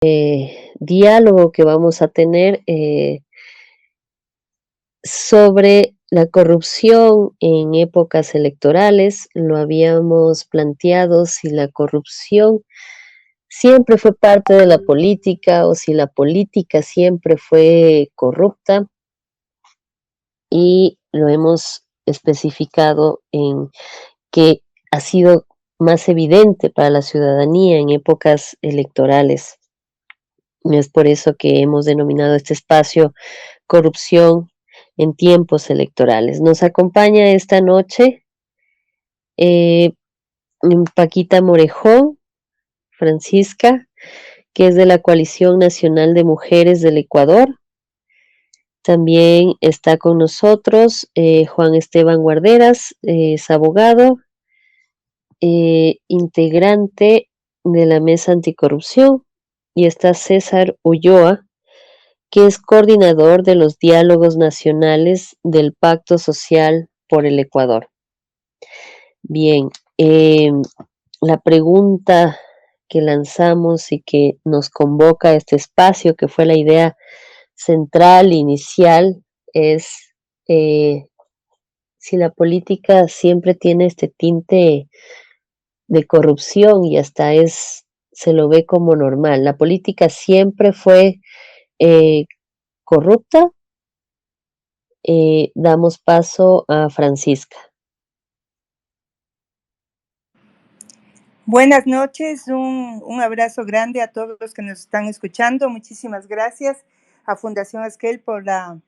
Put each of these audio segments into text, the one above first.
diálogo que vamos a tener sobre la corrupción en épocas electorales. Lo habíamos planteado si la corrupción siempre fue parte de la política o si la política siempre fue corrupta, y lo hemos especificado en que ha sido más evidente para la ciudadanía en épocas electorales. Es por eso que hemos denominado este espacio Corrupción en tiempos electorales. Nos acompaña esta noche eh, Paquita Morejón, Francisca, que es de la Coalición Nacional de Mujeres del Ecuador. También está con nosotros Juan Esteban Guarderas, es abogado, integrante de la Mesa Anticorrupción, y está César Ulloa, que es coordinador de los diálogos nacionales del Pacto Social por el Ecuador. Bien, la pregunta que lanzamos y que nos convoca a este espacio, que fue la idea central, inicial, es si la política siempre tiene este tinte de corrupción y hasta se lo ve como normal. ¿La política siempre fue eh, corrupta? Damos paso a Francisca. Buenas noches, un abrazo grande a todos los que nos están escuchando. Muchísimas gracias a Fundación Esquel por la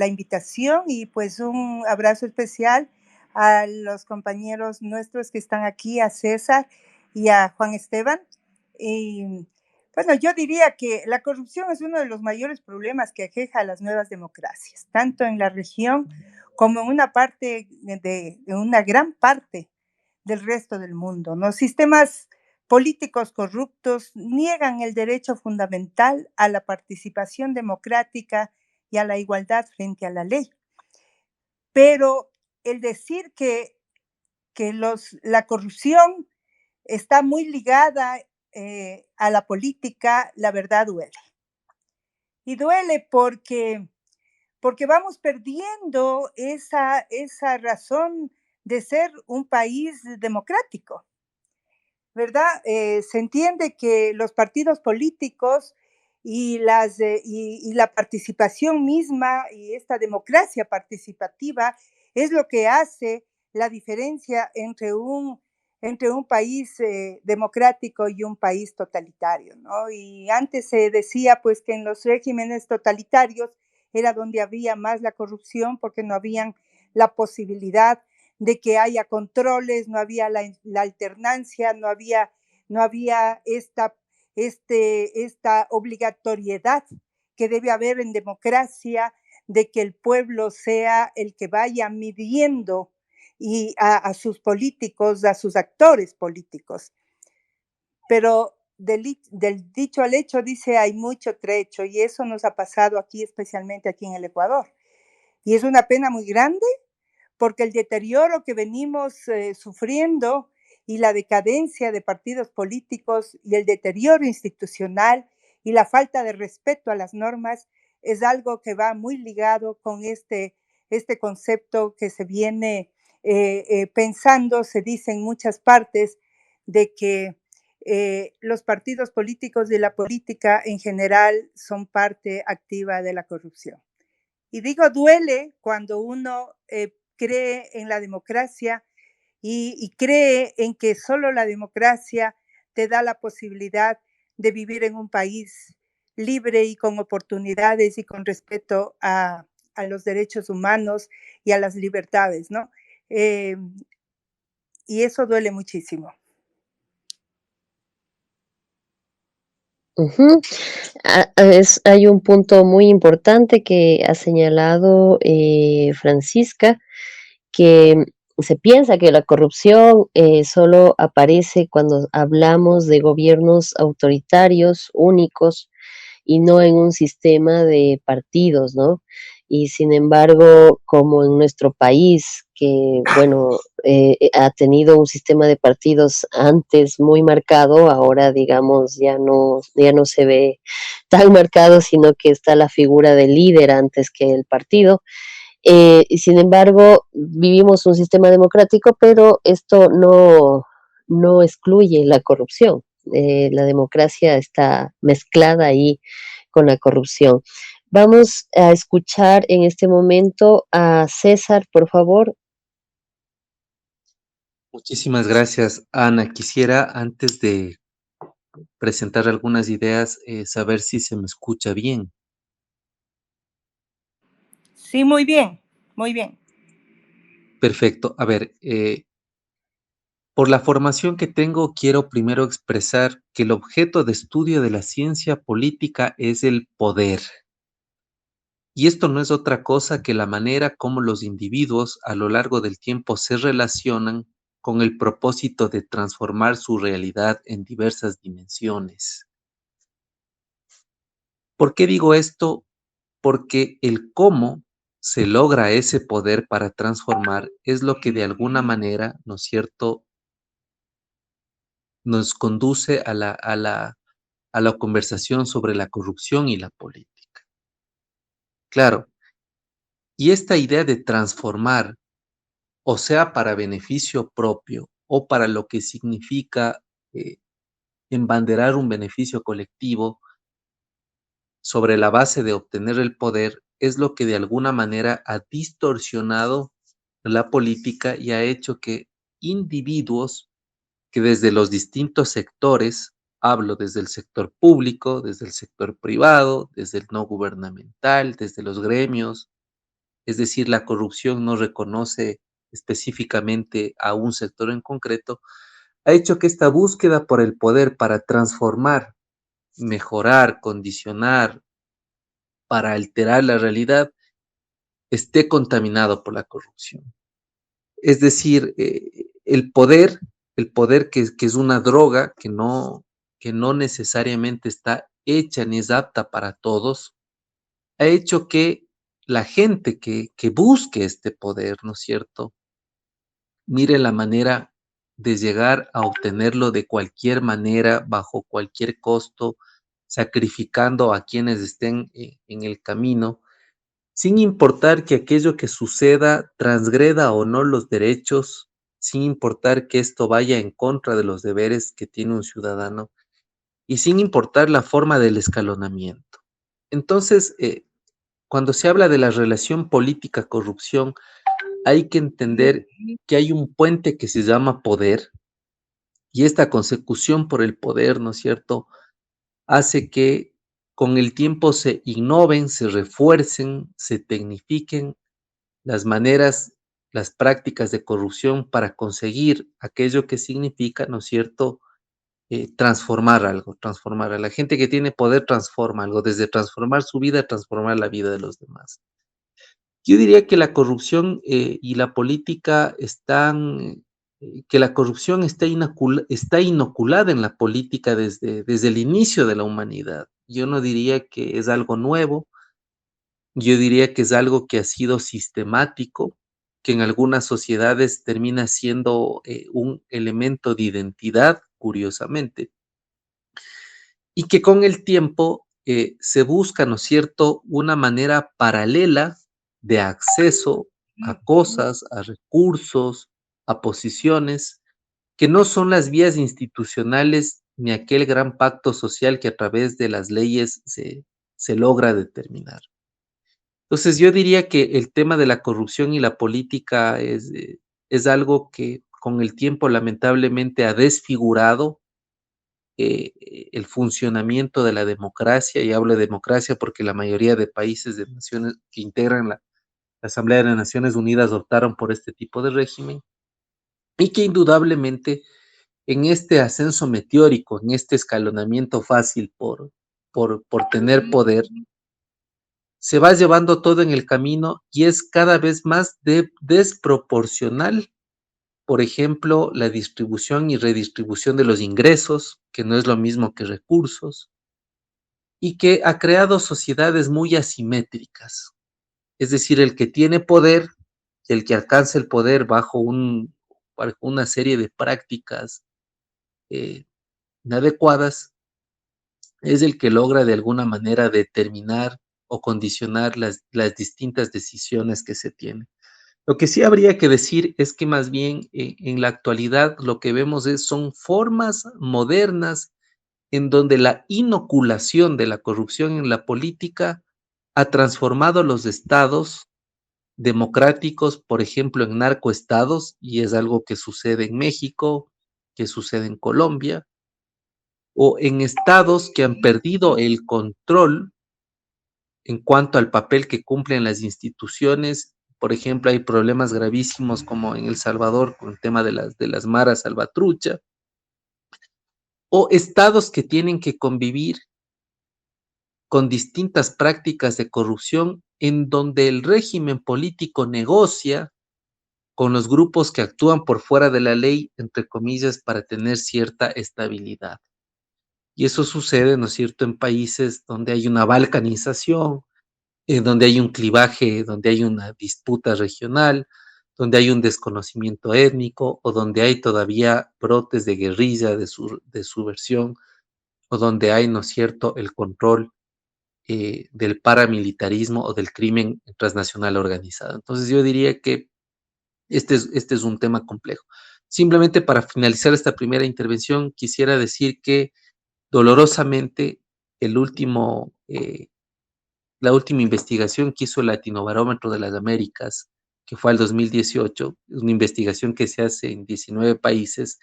invitación, y pues un abrazo especial a los compañeros nuestros que están aquí, a César y a Juan Esteban. Y bueno, yo diría que la corrupción es uno de los mayores problemas que aqueja a las nuevas democracias, tanto en la región como en una parte en una gran parte del resto del mundo. Los sistemas políticos corruptos niegan el derecho fundamental a la participación democrática y a la igualdad frente a la ley. Pero el decir que la corrupción está muy ligada a la política, la verdad duele. Y duele porque vamos perdiendo esa razón de ser un país democrático, ¿verdad? Se entiende que los partidos políticos y la participación misma y esta democracia participativa es lo que hace la diferencia entre un país democrático y un país totalitario, ¿no? Y antes se decía pues que en los regímenes totalitarios era donde había más la corrupción, porque no habían la posibilidad de que haya controles, no había la alternancia, no había esta obligatoriedad que debe haber en democracia, de que el pueblo sea el que vaya midiendo y a sus políticos, a sus actores políticos. Pero del dicho al hecho, dice, hay mucho trecho, y eso nos ha pasado aquí, especialmente aquí en el Ecuador. Y es una pena muy grande, porque el deterioro que venimos sufriendo y la decadencia de partidos políticos y el deterioro institucional y la falta de respeto a las normas es algo que va muy ligado con este concepto que se viene pensando, se dice en muchas partes, de que los partidos políticos y la política en general son parte activa de la corrupción. Y digo, duele cuando uno cree en la democracia y cree en que solo la democracia te da la posibilidad de vivir en un país libre y con oportunidades y con respeto a los derechos humanos y a las libertades, ¿no? Y eso duele muchísimo. Hay un punto muy importante que ha señalado Francisca, que se piensa que la corrupción solo aparece cuando hablamos de gobiernos autoritarios únicos y no en un sistema de partidos, ¿no? y sin embargo, como en nuestro país, que bueno, ha tenido un sistema de partidos antes muy marcado, ahora digamos ya no se ve tan marcado, sino que está la figura del líder antes que el partido. Y sin embargo, vivimos un sistema democrático, pero esto no excluye la corrupción. La democracia está mezclada ahí con la corrupción. Vamos a escuchar en este momento a César, por favor. Muchísimas gracias, Ana. Quisiera, antes de presentar algunas ideas, saber si se me escucha bien. Sí, muy bien, muy bien. Perfecto. A ver, por la formación que tengo, quiero primero expresar que el objeto de estudio de la ciencia política es el poder. Y esto no es otra cosa que la manera como los individuos a lo largo del tiempo se relacionan con el propósito de transformar su realidad en diversas dimensiones. ¿Por qué digo esto? Porque el cómo se logra ese poder para transformar es lo que de alguna manera, ¿no es cierto?, nos conduce a la conversación sobre la corrupción y la política. Claro, y esta idea de transformar, o sea, para beneficio propio o para lo que significa eh, embanderar un beneficio colectivo sobre la base de obtener el poder, es lo que de alguna manera ha distorsionado la política y ha hecho que individuos que desde los distintos sectores, hablo desde el sector público, desde el sector privado, desde el no gubernamental, desde los gremios, es decir, la corrupción no reconoce específicamente a un sector en concreto, ha hecho que esta búsqueda por el poder para transformar, mejorar, condicionar, para alterar la realidad, esté contaminado por la corrupción. Es decir, el poder que es una droga que no necesariamente está hecha ni es apta para todos, ha hecho que la gente que busque este poder, ¿no es cierto?, mire la manera de llegar a obtenerlo de cualquier manera, bajo cualquier costo, sacrificando a quienes estén en el camino, sin importar que aquello que suceda transgreda o no los derechos, sin importar que esto vaya en contra de los deberes que tiene un ciudadano y sin importar la forma del escalonamiento. Entonces, cuando se habla de la relación política-corrupción, hay que entender que hay un puente que se llama poder y esta consecución por el poder, ¿no es cierto?, hace que con el tiempo se innoven, se refuercen, se tecnifiquen las maneras, las prácticas de corrupción para conseguir aquello que significa, ¿no es cierto?, transformar algo, transformar a la gente que tiene poder, transforma algo, desde transformar su vida, transformar la vida de los demás. Yo diría que la corrupción y la política están, que la corrupción está inoculada en la política desde el inicio de la humanidad. Yo no diría que es algo nuevo, yo diría que es algo que ha sido sistemático, que en algunas sociedades termina siendo un elemento de identidad, curiosamente, y que con el tiempo se busca, ¿no es cierto?, una manera paralela de acceso a cosas, a recursos, a posiciones, que no son las vías institucionales ni aquel gran pacto social que a través de las leyes se logra determinar. Entonces, yo diría que el tema de la corrupción y la política es algo que con el tiempo lamentablemente ha desfigurado el funcionamiento de la democracia, y hablo de democracia porque la mayoría de países de naciones que integran la Asamblea de las Naciones Unidas optaron por este tipo de régimen, y que indudablemente en este ascenso meteórico, en este escalonamiento fácil por tener poder, se va llevando todo en el camino y es cada vez más desproporcional. Por ejemplo, la distribución y redistribución de los ingresos, que no es lo mismo que recursos, y que ha creado sociedades muy asimétricas. Es decir, el que tiene poder y el que alcanza el poder bajo una serie de prácticas eh, inadecuadas, es el que logra de alguna manera determinar o condicionar las distintas decisiones que se tienen. Lo que sí habría que decir es que más bien en la actualidad lo que vemos son formas modernas en donde la inoculación de la corrupción en la política ha transformado los estados democráticos, por ejemplo, en narcoestados, y es algo que sucede en México, que sucede en Colombia, o en estados que han perdido el control en cuanto al papel que cumplen las instituciones. Por ejemplo, hay problemas gravísimos como en El Salvador con el tema de las maras salvatrucha, o estados que tienen que convivir con distintas prácticas de corrupción en donde el régimen político negocia con los grupos que actúan por fuera de la ley, entre comillas, para tener cierta estabilidad. Y eso sucede, ¿no es cierto?, en países donde hay una balcanización, en donde hay un clivaje, donde hay una disputa regional, donde hay un desconocimiento étnico o donde hay todavía brotes de guerrilla de subversión o donde hay, ¿no es cierto?, el control del paramilitarismo o del crimen transnacional organizado. Entonces yo diría que este es un tema complejo. Simplemente para finalizar esta primera intervención, quisiera decir que dolorosamente el último, la última investigación que hizo el Latinobarómetro de las Américas, que fue al 2018, una investigación que se hace en 19 países,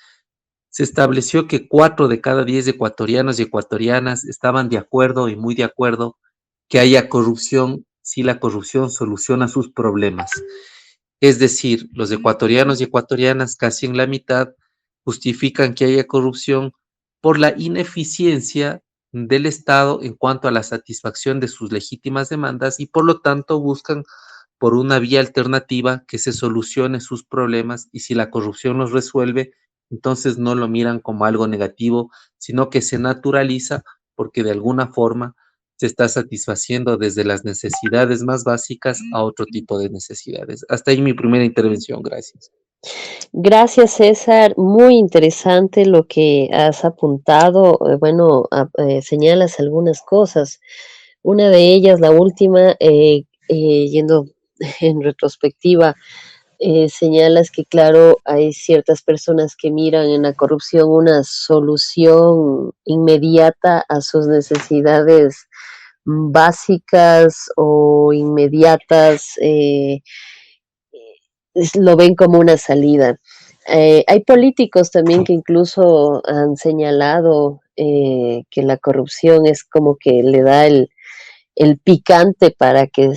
se estableció que 4 de cada 10 ecuatorianos y ecuatorianas estaban de acuerdo y muy de acuerdo que haya corrupción si la corrupción soluciona sus problemas. Es decir, los ecuatorianos y ecuatorianas, casi en la mitad, justifican que haya corrupción por la ineficiencia del Estado en cuanto a la satisfacción de sus legítimas demandas y por lo tanto buscan por una vía alternativa que se solucione sus problemas y si la corrupción los resuelve, entonces no lo miran como algo negativo, sino que se naturaliza porque de alguna forma se está satisfaciendo desde las necesidades más básicas a otro tipo de necesidades. Hasta ahí mi primera intervención, gracias. Gracias, César. Muy interesante lo que has apuntado. Bueno, señalas algunas cosas. Una de ellas, la última, yendo en retrospectiva, señalas que, claro, hay ciertas personas que miran en la corrupción una solución inmediata a sus necesidades básicas o inmediatas, lo ven como una salida. Hay políticos también que incluso han señalado que la corrupción es como que le da el picante para que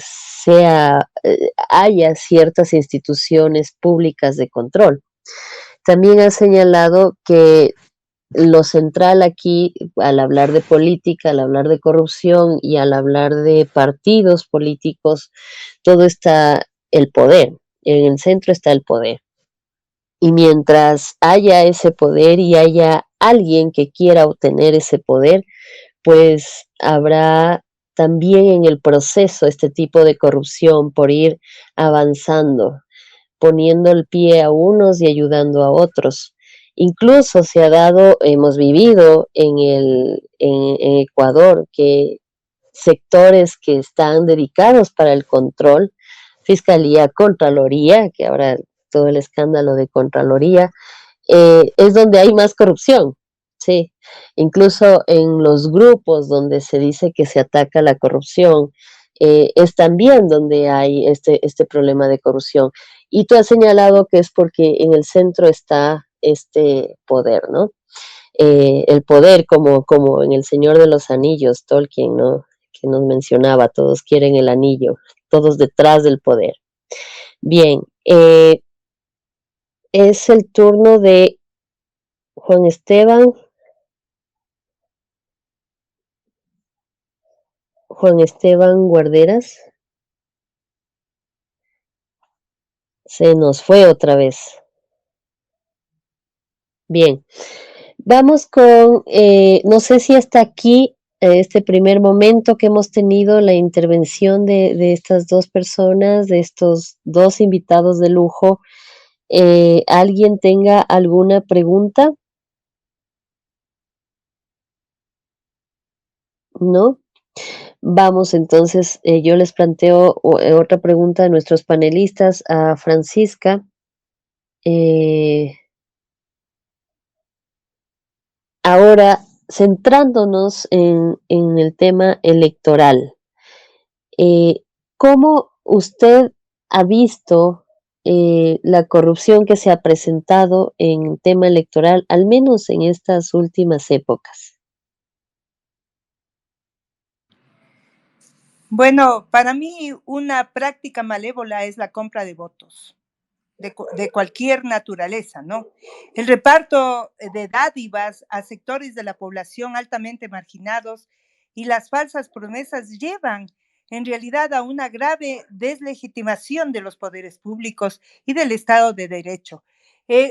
haya ciertas instituciones públicas de control. También ha señalado que lo central aquí, al hablar de política, al hablar de corrupción y al hablar de partidos políticos, todo está el poder. En el centro está el poder. Y mientras haya ese poder y haya alguien que quiera obtener ese poder, pues habrá también en el proceso este tipo de corrupción por ir avanzando, poniendo el pie a unos y ayudando a otros. Incluso se ha dado, hemos vivido en Ecuador, que sectores que están dedicados para el control, Fiscalía, Contraloría, que ahora todo el escándalo de Contraloría, es donde hay más corrupción, sí. Incluso en los grupos donde se dice que se ataca la corrupción, es también donde hay este problema de corrupción. Y tú has señalado que es porque en el centro está este poder, ¿no? El poder como en El Señor de los Anillos, Tolkien, ¿no? Que nos mencionaba, todos quieren el anillo, todos detrás del poder. Bien, es el turno de Juan Esteban. Juan Esteban Guarderas. Se nos fue otra vez. Bien, vamos con, no sé si hasta aquí este primer momento que hemos tenido, la intervención de estas 2 personas, de estos 2 invitados de lujo. ¿Alguien tenga alguna pregunta? ¿No? Vamos entonces, yo les planteo otra pregunta a nuestros panelistas, a Francisca. Ahora, centrándonos en el tema electoral, ¿cómo usted ha visto la corrupción que se ha presentado en tema electoral, al menos en estas últimas épocas? Bueno, para mí una práctica malévola es la compra de votos. De cualquier naturaleza, ¿no? El reparto de dádivas a sectores de la población altamente marginados y las falsas promesas llevan en realidad a una grave deslegitimación de los poderes públicos y del Estado de Derecho.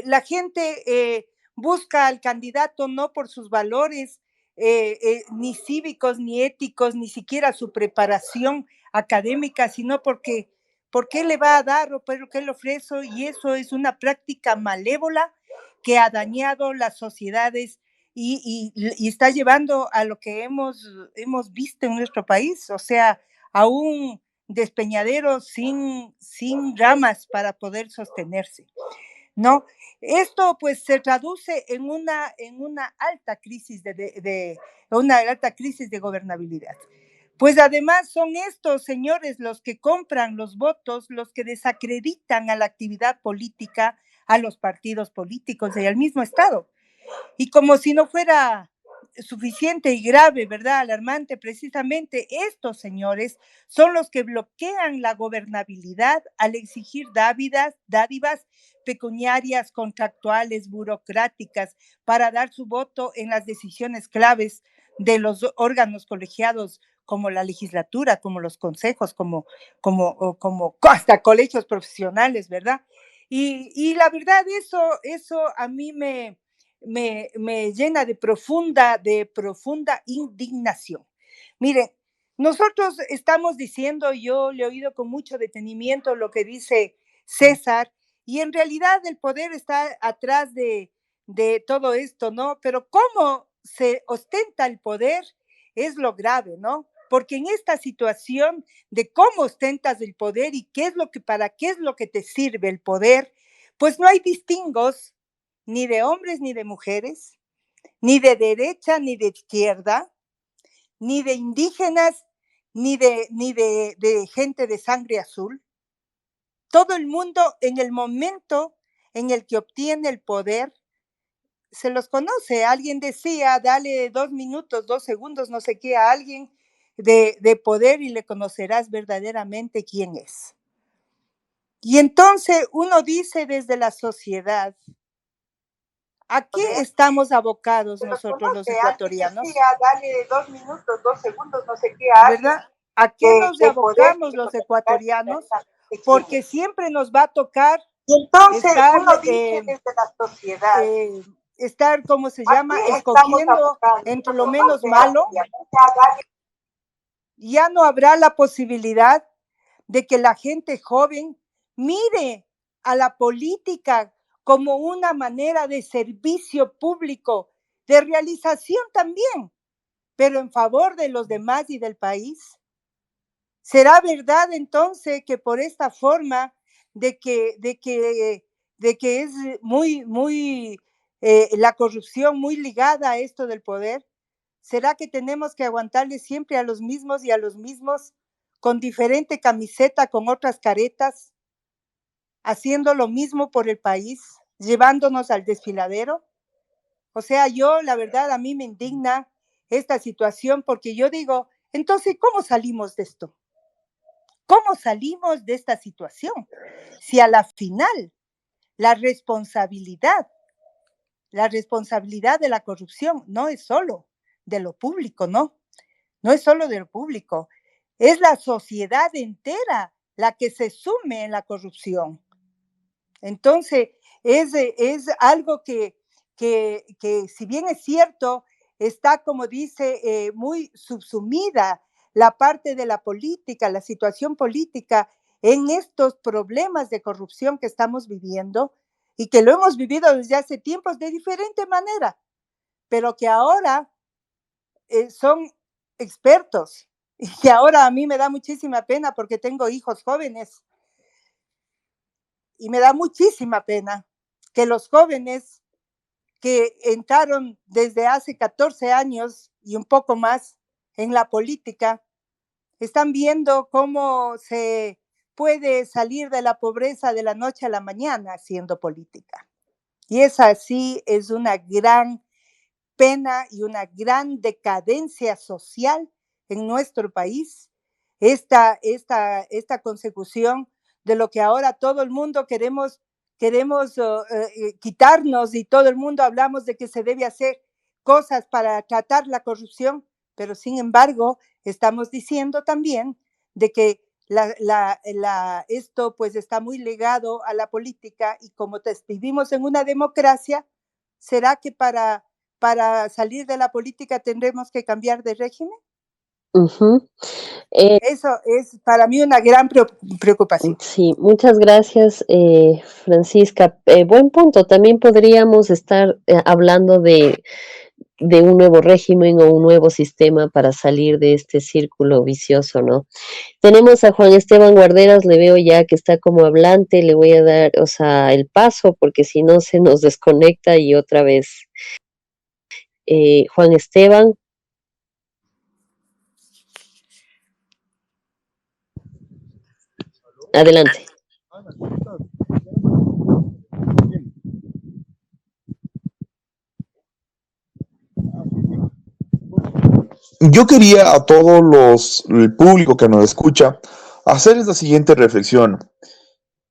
La gente busca al candidato no por sus valores ni cívicos, ni éticos, ni siquiera su preparación académica, sino porque ¿por qué le va a dar o por qué le ofrezco? Y eso es una práctica malévola que ha dañado las sociedades y está llevando a lo que hemos visto en nuestro país, o sea, a un despeñadero sin ramas para poder sostenerse, ¿no? Esto pues se traduce en una alta crisis una alta crisis de gobernabilidad. Pues además son estos señores los que compran los votos, los que desacreditan a la actividad política, a los partidos políticos y al mismo Estado. Y como si no fuera suficiente y grave, ¿verdad? Alarmante, precisamente estos señores son los que bloquean la gobernabilidad al exigir dádivas pecuniarias, contractuales, burocráticas, para dar su voto en las decisiones claves de los órganos colegiados como la legislatura, como los consejos, como hasta colegios profesionales, ¿verdad? Y la verdad, eso a mí me llena de profunda indignación. Miren, nosotros estamos diciendo, yo le he oído con mucho detenimiento lo que dice César, y en realidad el poder está atrás de todo esto, ¿no? Pero cómo se ostenta el poder es lo grave, ¿no? Porque en esta situación de cómo ostentas el poder y para qué es lo que te sirve el poder, pues no hay distingos ni de hombres ni de mujeres, ni de derecha ni de izquierda, ni de indígenas ni de gente de sangre azul. Todo el mundo en el momento en el que obtiene el poder se los conoce. Alguien decía, dale 2 minutos, 2 segundos, no sé qué, a alguien de poder y le conocerás verdaderamente quién es. Y entonces uno dice desde la sociedad, ¿a qué estamos abocados nosotros los ecuatorianos? Dale 2 minutos, 2 segundos, no sé qué, ¿verdad? ¿A qué nos abocamos los ecuatorianos? Porque siempre nos va a tocar estar, uno dice desde la sociedad, estar, ¿cómo se llama? Escogiendo entre lo menos malo. Ya no habrá la posibilidad de que la gente joven mire a la política como una manera de servicio público, de realización también, pero en favor de los demás y del país. ¿Será verdad entonces que por esta forma de que es muy la corrupción muy ligada a esto del poder? ¿Será que tenemos que aguantarle siempre a los mismos y a los mismos con diferente camiseta, con otras caretas, haciendo lo mismo por el país, llevándonos al desfiladero? O sea, la verdad, a mí me indigna esta situación porque yo digo, entonces, ¿cómo salimos de esto? ¿Cómo salimos de esta situación? Si a la final la responsabilidad de la corrupción no es solo de lo público, ¿no? No es solo de lo público, es la sociedad entera la que se sume en la corrupción. Entonces, es algo que si bien es cierto, está, como dice, muy subsumida la parte de la política, la situación política en estos problemas de corrupción que estamos viviendo y que lo hemos vivido desde hace tiempos de diferente manera, pero que ahora son expertos y que ahora a mí me da muchísima pena porque tengo hijos jóvenes y me da muchísima pena que los jóvenes que entraron desde hace 14 años y un poco más en la política, están viendo cómo se puede salir de la pobreza de la noche a la mañana haciendo política. Y esa sí es una gran pena y una gran decadencia social en nuestro país, esta consecución de lo que ahora todo el mundo queremos quitarnos y todo el mundo hablamos de que se debe hacer cosas para tratar la corrupción, pero sin embargo estamos diciendo también de que esto pues está muy ligado a la política y como vivimos en una democracia, ¿será que para salir de la política tendremos que cambiar de régimen? Ujú. Eso es para mí una gran preocupación. Sí, muchas gracias, Francisca. Buen punto. También podríamos estar hablando de un nuevo régimen o un nuevo sistema para salir de este círculo vicioso, ¿no? Tenemos a Juan Esteban Guarderas, le veo ya que está como hablante, le voy a dar, o sea, el paso, porque si no se nos desconecta y otra vez. Juan Esteban. Adelante. Yo quería a el público que nos escucha, hacerles la siguiente reflexión.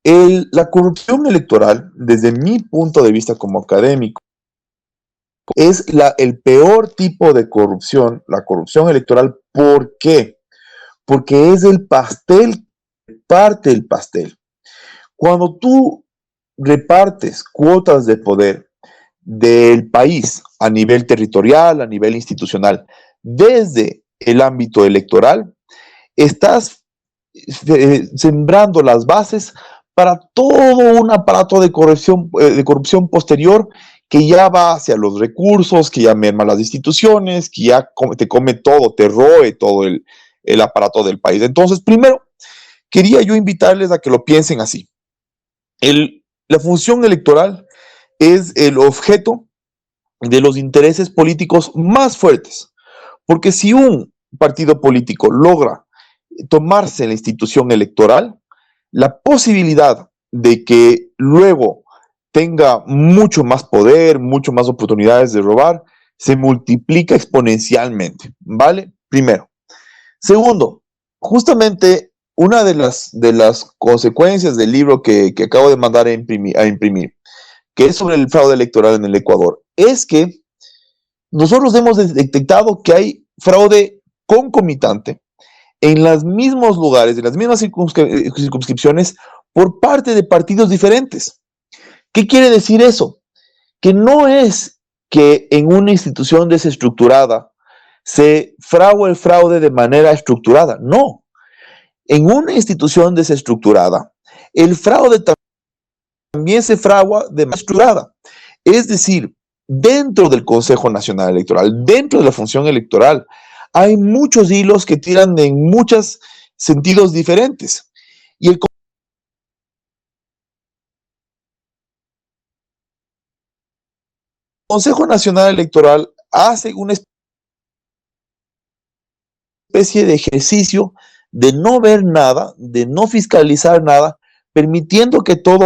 La corrupción electoral, desde mi punto de vista como académico, es el peor tipo de corrupción, la corrupción electoral. ¿Por qué? Porque es el pastel, parte del pastel. Cuando tú repartes cuotas de poder del país a nivel territorial, a nivel institucional, desde el ámbito electoral, estás sembrando las bases para todo un aparato de corrupción posterior que ya va hacia los recursos, que ya merma las instituciones, que ya te come todo, te roe todo el aparato del país. Entonces, primero, quería yo invitarles a que lo piensen así. La función electoral es el objeto de los intereses políticos más fuertes, porque si un partido político logra tomarse la institución electoral, la posibilidad de que luego tenga mucho más poder, mucho más oportunidades de robar, se multiplica exponencialmente, ¿vale? Primero. Segundo, justamente una de las consecuencias del libro que acabo de mandar a imprimir, que es sobre el fraude electoral en el Ecuador, es que nosotros hemos detectado que hay fraude concomitante en los mismos lugares, en las mismas circunscripciones, por parte de partidos diferentes. ¿Qué quiere decir eso? Que no es que en una institución desestructurada se fragua el fraude de manera estructurada, no. En una institución desestructurada, el fraude también se fragua de manera estructurada. Es decir, dentro del Consejo Nacional Electoral, dentro de la función electoral, hay muchos hilos que tiran en muchos sentidos diferentes. Y el Consejo Nacional Electoral hace una especie de ejercicio de no ver nada, de no fiscalizar nada, permitiendo que todo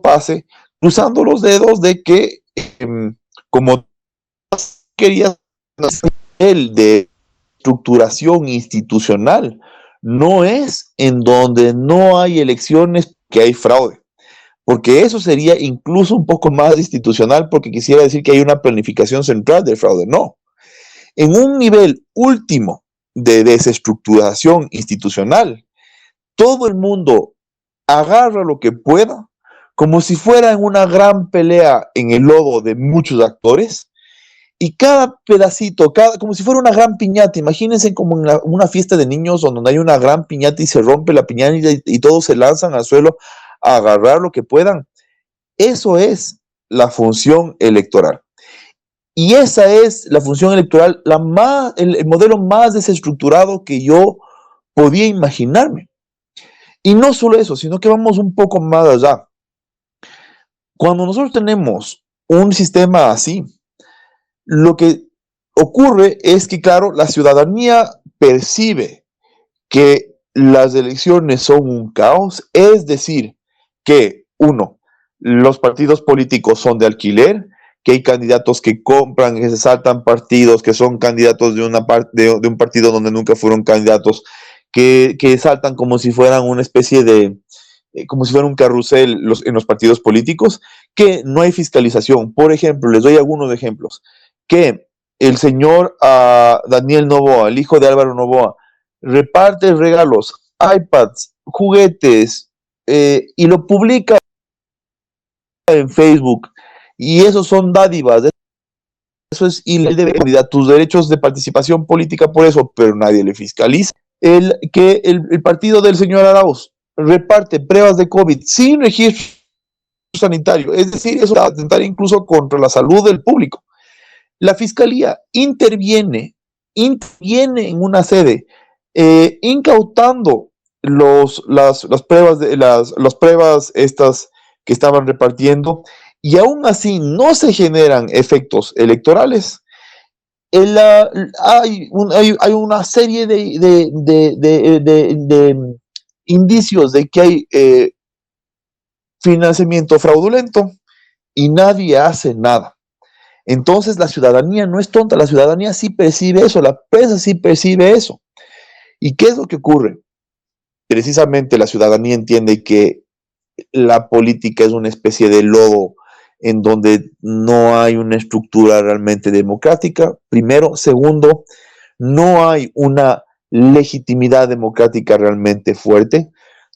pase, cruzando los dedos de que, como quería el de estructuración institucional, no es en donde no hay elecciones que hay fraude, porque eso sería incluso un poco más institucional, porque quisiera decir que hay una planificación central del fraude. No, en un nivel último de desestructuración institucional, todo el mundo agarra lo que pueda como si fuera en una gran pelea en el lodo de muchos actores, y cada pedacito, como si fuera una gran piñata. Imagínense como en una fiesta de niños donde hay una gran piñata y se rompe la piñata y todos se lanzan al suelo a agarrar lo que puedan. Eso es la función electoral. Y esa es la función electoral, el modelo más desestructurado que yo podía imaginarme. Y no solo eso, sino que vamos un poco más allá. Cuando nosotros tenemos un sistema así, lo que ocurre es que, claro, la ciudadanía percibe que las elecciones son un caos, es decir, que uno, los partidos políticos son de alquiler, que hay candidatos que compran, que se saltan partidos, que son candidatos de un partido donde nunca fueron candidatos, que saltan como si fueran una especie de, como si fuera un carrusel en los partidos políticos, que no hay fiscalización. Por ejemplo, les doy algunos ejemplos, que el señor Daniel Noboa, el hijo de Álvaro Noboa, reparte regalos, iPads, juguetes, y lo publica en Facebook, y esos son dádivas, eso es ilegal, de tus derechos de participación política por eso, pero nadie le fiscaliza. El partido del señor Arauz reparte pruebas de COVID sin registro sanitario, es decir, eso va a atentar incluso contra la salud del público. La fiscalía interviene en una sede, incautando las pruebas estas que estaban repartiendo, y aún así no se generan efectos electorales. Hay una serie de indicios de que hay financiamiento fraudulento y nadie hace nada. Entonces la ciudadanía no es tonta, la ciudadanía sí percibe eso, la prensa sí percibe eso. ¿Y qué es lo que ocurre? Precisamente la ciudadanía entiende que la política es una especie de lodo en donde no hay una estructura realmente democrática, primero. Segundo, no hay una legitimidad democrática realmente fuerte.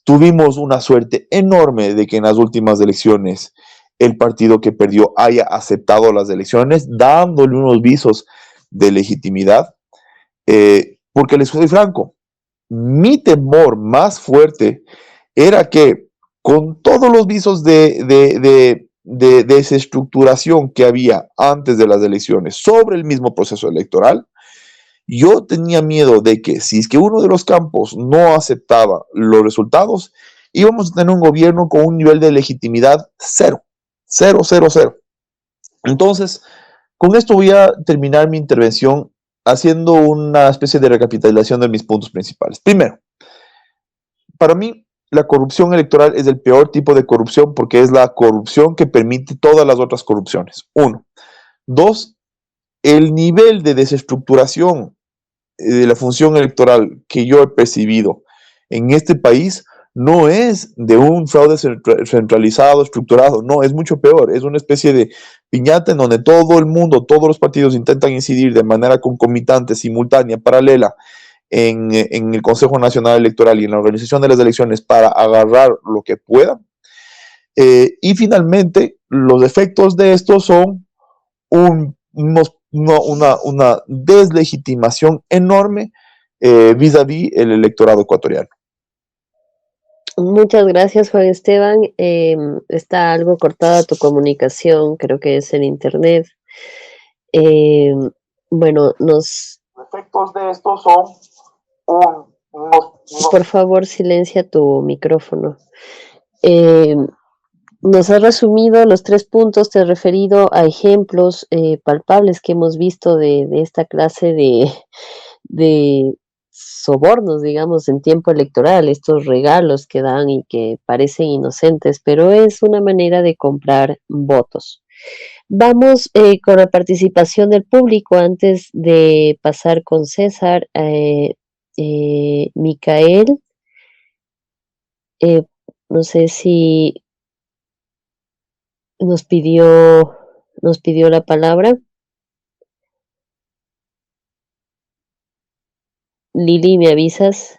Tuvimos una suerte enorme de que en las últimas elecciones el partido que perdió haya aceptado las elecciones, dándole unos visos de legitimidad, porque les soy franco, mi temor más fuerte era que con todos los visos de desestructuración que había antes de las elecciones sobre el mismo proceso electoral, yo tenía miedo de que si es que uno de los campos no aceptaba los resultados, íbamos a tener un gobierno con un nivel de legitimidad cero, cero, cero, cero. Entonces, con esto voy a terminar mi intervención haciendo una especie de recapitulación de mis puntos principales. Primero, para mí, la corrupción electoral es el peor tipo de corrupción porque es la corrupción que permite todas las otras corrupciones. Uno. Dos, el nivel de desestructuración de la función electoral que yo he percibido en este país no es de un fraude centralizado, estructurado, no, es mucho peor, es una especie de piñata en donde todo el mundo, todos los partidos intentan incidir de manera concomitante, simultánea, paralela en el Consejo Nacional Electoral y en la organización de las elecciones para agarrar lo que puedan. Y finalmente, los efectos de esto son una deslegitimación enorme vis-a-vis el electorado ecuatoriano. Muchas gracias, Juan Esteban. Está algo cortada tu comunicación, creo que es en internet. Bueno, Los efectos de esto son por favor, silencia tu micrófono. Nos has resumido los 3 puntos, te has referido a ejemplos palpables que hemos visto de esta clase de sobornos, digamos, en tiempo electoral, estos regalos que dan y que parecen inocentes, pero es una manera de comprar votos. Vamos con la participación del público antes de pasar con César. Micael, no sé si nos pidió la palabra. Lili, ¿me avisas?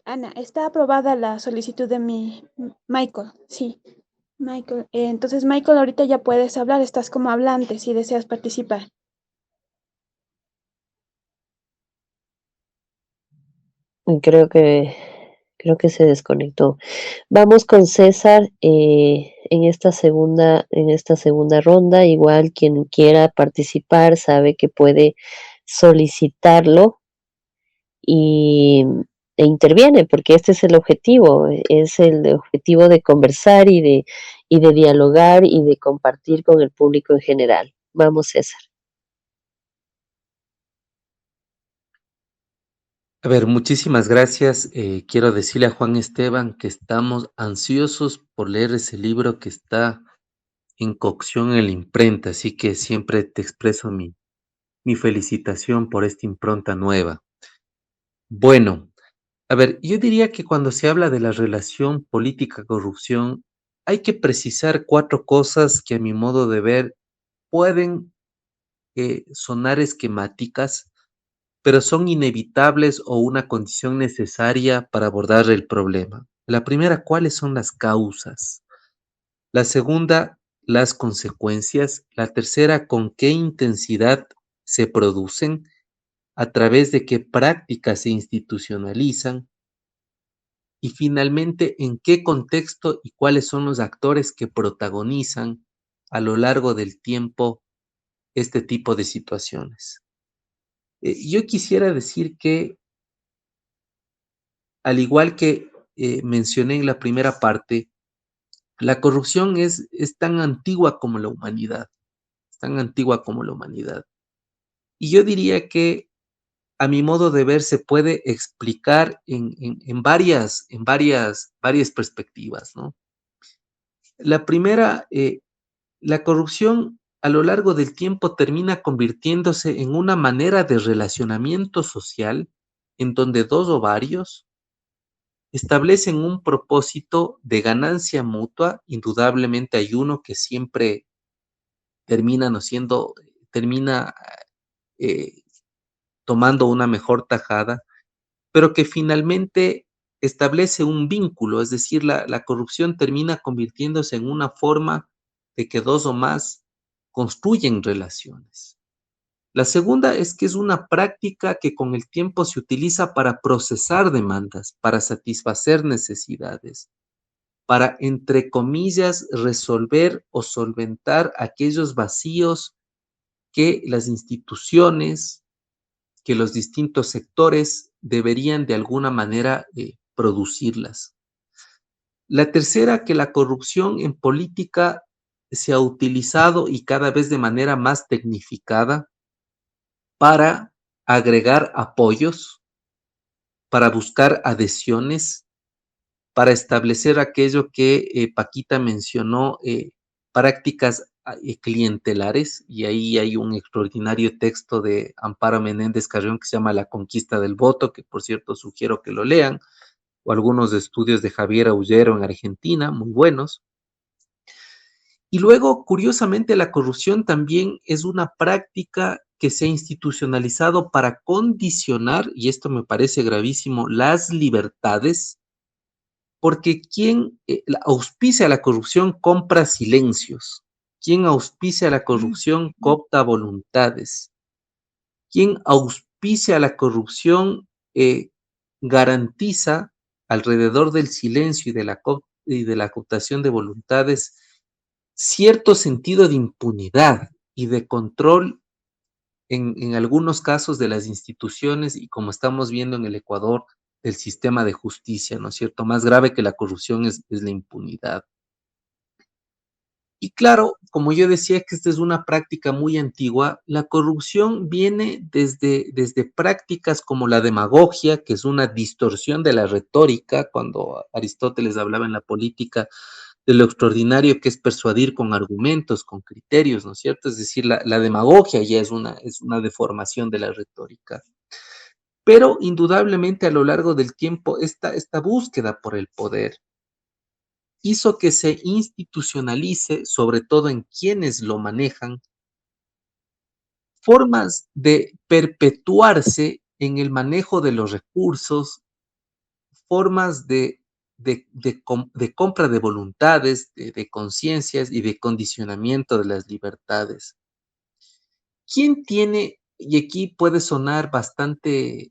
Ana, está aprobada la solicitud de Michael, sí, Michael. Entonces, Michael, ahorita ya puedes hablar, estás como hablante si deseas participar. Creo que se desconectó. Vamos con César en esta segunda ronda. Igual quien quiera participar sabe que puede solicitarlo y, e interviene, porque este es el objetivo de conversar y de dialogar y de compartir con el público en general. Vamos, César. A ver, muchísimas gracias. Quiero decirle a Juan Esteban que estamos ansiosos por leer ese libro que está en cocción en la imprenta, así que siempre te expreso mi felicitación por esta impronta nueva. Bueno, a ver, yo diría que cuando se habla de la relación política-corrupción, hay que precisar 4 cosas que a mi modo de ver pueden sonar esquemáticas, pero son inevitables o una condición necesaria para abordar el problema. La primera, ¿cuáles son las causas? La segunda, las consecuencias. La tercera, ¿con qué intensidad se producen? ¿A través de qué prácticas se institucionalizan? Y finalmente, ¿en qué contexto y cuáles son los actores que protagonizan a lo largo del tiempo este tipo de situaciones? Yo quisiera decir que, al igual que mencioné en la primera parte, la corrupción es tan antigua como la humanidad, es tan antigua como la humanidad. Y yo diría que, a mi modo de ver, se puede explicar varias perspectivas, ¿no? La primera, la corrupción a lo largo del tiempo termina convirtiéndose en una manera de relacionamiento social en donde dos o varios establecen un propósito de ganancia mutua. Indudablemente hay uno que siempre termina no siendo, termina eh, tomando una mejor tajada, pero que finalmente establece un vínculo, es decir, la corrupción termina convirtiéndose en una forma de que dos o más construyen relaciones. La segunda es que es una práctica que con el tiempo se utiliza para procesar demandas, para satisfacer necesidades, para, entre comillas, resolver o solventar aquellos vacíos que las instituciones, que los distintos sectores deberían de alguna manera producirlas. La tercera, que la corrupción en política se ha utilizado y cada vez de manera más tecnificada para agregar apoyos, para buscar adhesiones, para establecer aquello que Paquita mencionó, prácticas clientelares, y ahí hay un extraordinario texto de Amparo Menéndez Carrión que se llama La conquista del voto, que por cierto sugiero que lo lean, o algunos estudios de Javier Aullero en Argentina, muy buenos. Y luego, curiosamente, la corrupción también es una práctica que se ha institucionalizado para condicionar, y esto me parece gravísimo, las libertades, porque quien auspicia la corrupción compra silencios, quien auspicia la corrupción coopta voluntades, quien auspicia la corrupción garantiza alrededor del silencio y de la cooptación de voluntades cierto sentido de impunidad y de control en algunos casos de las instituciones y, como estamos viendo en el Ecuador, del sistema de justicia, ¿no es cierto? Más grave que la corrupción es la impunidad. Y claro, como yo decía que esta es una práctica muy antigua, la corrupción viene desde prácticas como la demagogia, que es una distorsión de la retórica, cuando Aristóteles hablaba en la política de lo extraordinario que es persuadir con argumentos, con criterios, ¿no es cierto? Es decir, la demagogia ya es una deformación de la retórica. Pero indudablemente a lo largo del tiempo esta búsqueda por el poder hizo que se institucionalice, sobre todo en quienes lo manejan, formas de perpetuarse en el manejo de los recursos, formas de compra de voluntades, de conciencias y de condicionamiento de las libertades. ¿Quién tiene, y aquí puede sonar bastante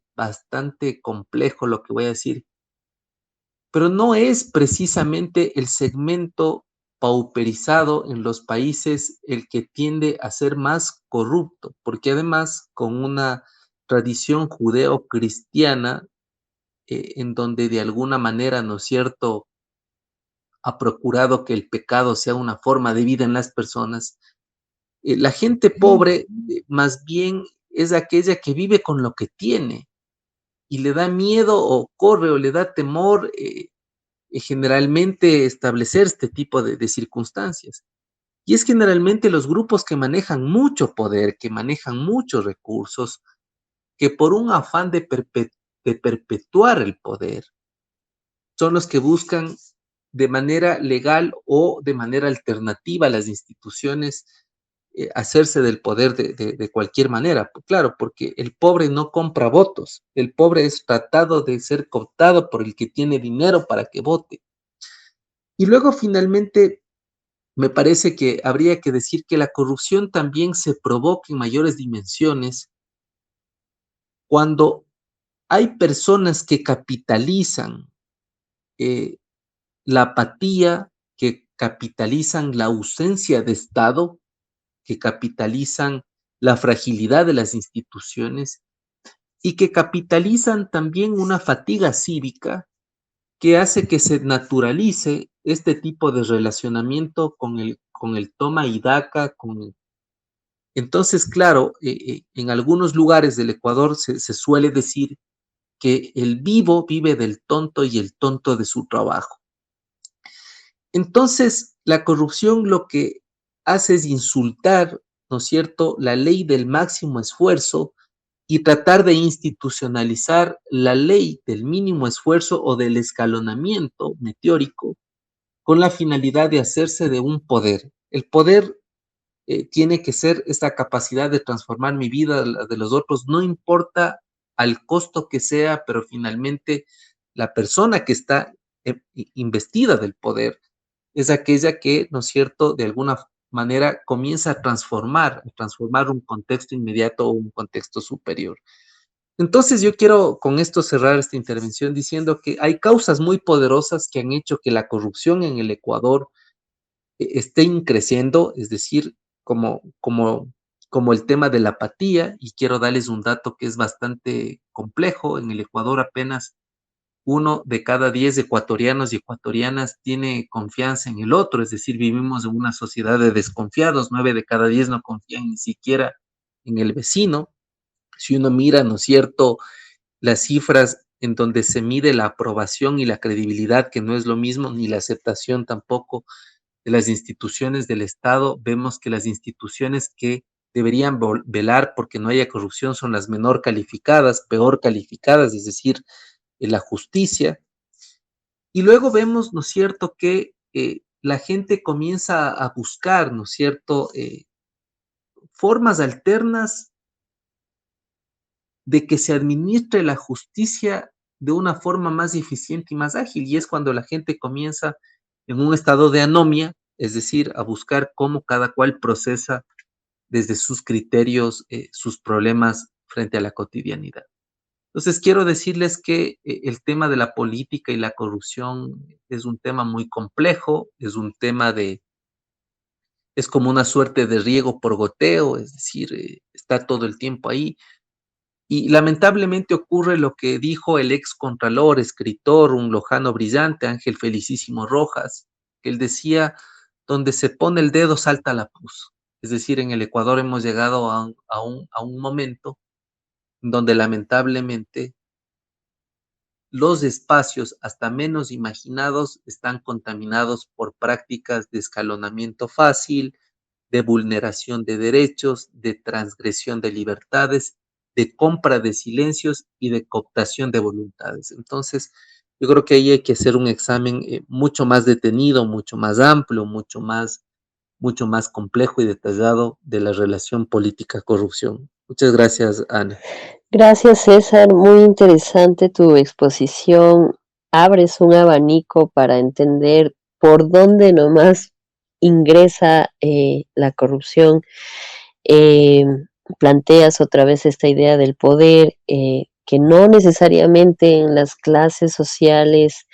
complejo lo que voy a decir, pero no es precisamente el segmento pauperizado en los países el que tiende a ser más corrupto, porque además con una tradición judeo-cristiana en donde de alguna manera, ¿no es cierto?, ha procurado que el pecado sea una forma de vida en las personas. La gente pobre más bien es aquella que vive con lo que tiene y le da miedo o corre o le da temor generalmente establecer este tipo de circunstancias. Y es generalmente los grupos que manejan mucho poder, que manejan muchos recursos, que por un afán de perpetuar el poder, son los que buscan de manera legal o de manera alternativa a las instituciones hacerse del poder de cualquier manera. Claro, porque el pobre no compra votos, el pobre es tratado de ser cooptado por el que tiene dinero para que vote. Y luego finalmente me parece que habría que decir que la corrupción también se provoca en mayores dimensiones cuando hay personas que capitalizan la apatía, que capitalizan la ausencia de Estado, que capitalizan la fragilidad de las instituciones y que capitalizan también una fatiga cívica que hace que se naturalice este tipo de relacionamiento con el toma y daca. Entonces, claro, en algunos lugares del Ecuador se suele decir que el vivo vive del tonto y el tonto de su trabajo. Entonces, la corrupción lo que hace es insultar, ¿no es cierto?, la ley del máximo esfuerzo y tratar de institucionalizar la ley del mínimo esfuerzo o del escalonamiento meteórico con la finalidad de hacerse de un poder. El poder tiene que ser esta capacidad de transformar mi vida, la de los otros, no importa al costo que sea, pero finalmente la persona que está investida del poder es aquella que, ¿no es cierto?, de alguna manera comienza a transformar un contexto inmediato o un contexto superior. Entonces yo quiero con esto cerrar esta intervención diciendo que hay causas muy poderosas que han hecho que la corrupción en el Ecuador esté creciendo, es decir, como el tema de la apatía, y quiero darles un dato que es bastante complejo. En el Ecuador apenas 1 de cada 10 ecuatorianos y ecuatorianas tiene confianza en el otro, es decir, vivimos en una sociedad de desconfiados, 9 de cada 10 no confían ni siquiera en el vecino. Si uno mira, ¿no es cierto?, las cifras en donde se mide la aprobación y la credibilidad, que no es lo mismo, ni la aceptación tampoco de las instituciones del Estado, vemos que las instituciones que deberían velar porque no haya corrupción son las menor calificadas, peor calificadas, es decir, la justicia. Y luego vemos, ¿no es cierto?, que la gente comienza a buscar, ¿no es cierto?, formas alternas de que se administre la justicia de una forma más eficiente y más ágil. Y es cuando la gente comienza en un estado de anomia, es decir, a buscar cómo cada cual procesa desde sus criterios sus problemas frente a la cotidianidad. Entonces, quiero decirles que el tema de la política y la corrupción es un tema muy complejo, es como una suerte de riego por goteo, es decir, está todo el tiempo ahí. Y lamentablemente ocurre lo que dijo el ex contralor, escritor, un lojano brillante, Ángel Felicísimo Rojas, que él decía, donde se pone el dedo salta la pus. Es decir, en el Ecuador hemos llegado a un momento donde lamentablemente los espacios hasta menos imaginados están contaminados por prácticas de escalonamiento fácil, de vulneración de derechos, de transgresión de libertades, de compra de silencios y de cooptación de voluntades. Entonces, yo creo que ahí hay que hacer un examen mucho más detenido, mucho más amplio, mucho más complejo y detallado de la relación política-corrupción. Muchas gracias, Ana. Gracias, César. Muy interesante tu exposición abres un abanico para entender por dónde nomás ingresa la corrupción. Planteas otra vez esta idea del poder, que no necesariamente en las clases sociales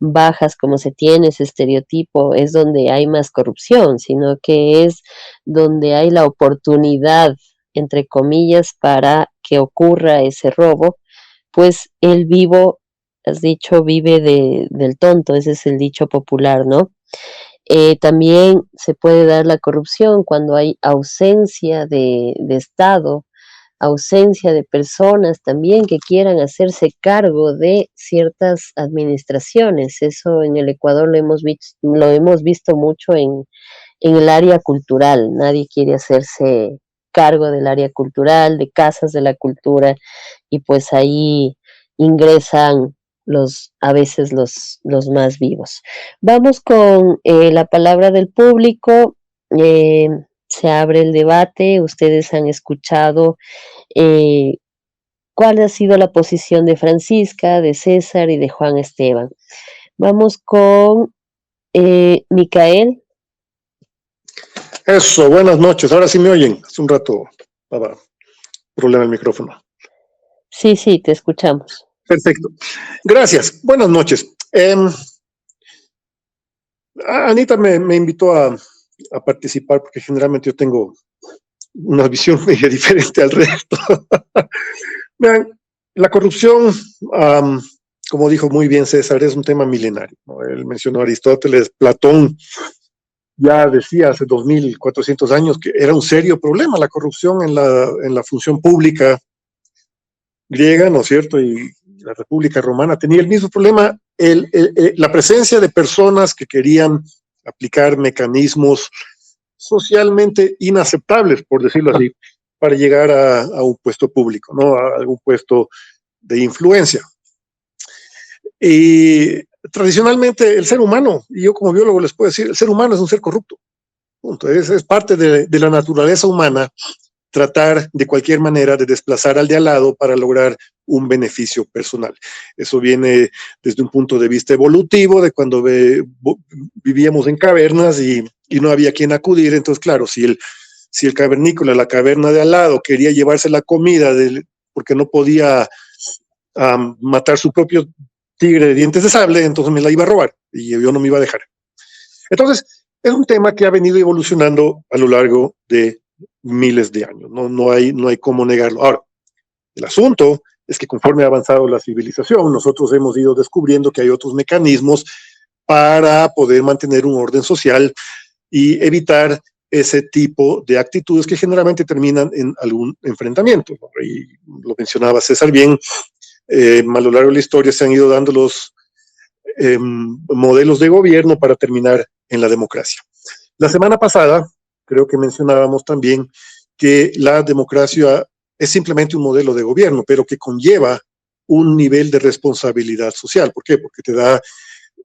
bajas, como se tiene ese estereotipo, es donde hay más corrupción, sino que es donde hay la oportunidad, entre comillas, para que ocurra ese robo, pues el vivo, has dicho, vive del tonto, ese es el dicho popular, ¿no? También se puede dar la corrupción cuando hay ausencia de Estado, ausencia de personas también que quieran hacerse cargo de ciertas administraciones. Eso en el Ecuador lo hemos visto mucho en el área cultural. Nadie quiere hacerse cargo del área cultural, de casas de la cultura, y pues ahí ingresan a veces los más vivos. Vamos con la palabra del público. Se abre el debate. Ustedes han escuchado eh, cuál ha sido la posición de Francisca, de César y de Juan Esteban. Vamos con Micael. Eso, buenas noches. Ahora sí me oyen. Hace un rato estaba problema el micrófono. Sí, te escuchamos. Perfecto. Gracias. Buenas noches. Anita me invitó a participar porque generalmente yo tengo una visión medio diferente al resto. Vean, la corrupción, como dijo muy bien César, es un tema milenario, ¿no? Él mencionó a Aristóteles, Platón ya decía hace 2400 años que era un serio problema la corrupción en la función pública griega, ¿no es cierto? Y la República Romana tenía el mismo problema, la presencia de personas que querían aplicar mecanismos socialmente inaceptables, por decirlo así, para llegar a un puesto público, ¿no? A algún puesto de influencia. Y tradicionalmente el ser humano, y yo como biólogo les puedo decir, el ser humano es un ser corrupto. Punto. Es parte de la naturaleza humana tratar de cualquier manera de desplazar al de al lado para lograr un beneficio personal. Eso viene desde un punto de vista evolutivo, de cuando vivíamos en cavernas y no había quien acudir. Entonces, claro, si el cavernícola, la caverna de al lado, quería llevarse la comida porque no podía matar su propio tigre de dientes de sable, entonces me la iba a robar y yo no me iba a dejar. Entonces, es un tema que ha venido evolucionando a lo largo de miles de años. No hay cómo negarlo. Ahora, el asunto es que conforme ha avanzado la civilización, nosotros hemos ido descubriendo que hay otros mecanismos para poder mantener un orden social y evitar ese tipo de actitudes que generalmente terminan en algún enfrentamiento, ¿no? Y lo mencionaba César bien, a lo largo de la historia se han ido dando los modelos de gobierno para terminar en la democracia. La semana pasada, creo que mencionábamos también que la democracia es simplemente un modelo de gobierno, pero que conlleva un nivel de responsabilidad social. ¿Por qué? Porque te da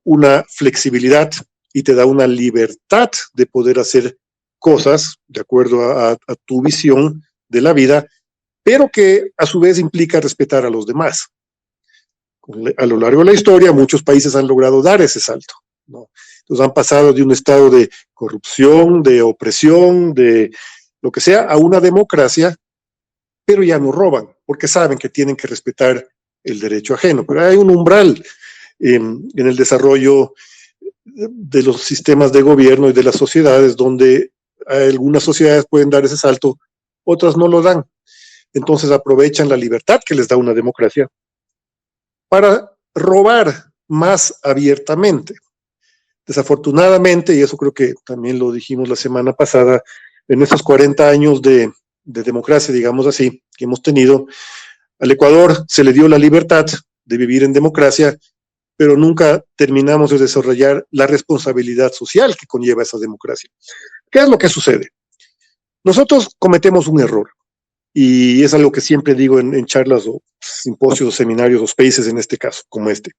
una flexibilidad y te da una libertad de poder hacer cosas de acuerdo a tu visión de la vida, pero que a su vez implica respetar a los demás. A lo largo de la historia, muchos países han logrado dar ese salto, ¿no? Entonces han pasado de un estado de corrupción, de opresión, de lo que sea, a una democracia, pero ya no roban, porque saben que tienen que respetar el derecho ajeno. Pero hay un umbral en el desarrollo de los sistemas de gobierno y de las sociedades donde algunas sociedades pueden dar ese salto, otras no lo dan. Entonces aprovechan la libertad que les da una democracia para robar más abiertamente. Desafortunadamente, y eso creo que también lo dijimos la semana pasada, en estos 40 años de democracia, digamos así, que hemos tenido, al Ecuador se le dio la libertad de vivir en democracia, pero nunca terminamos de desarrollar la responsabilidad social que conlleva esa democracia. ¿Qué es lo que sucede? Nosotros cometemos un error, y es algo que siempre digo en charlas o simposios, o seminarios o spaces en este caso, como este.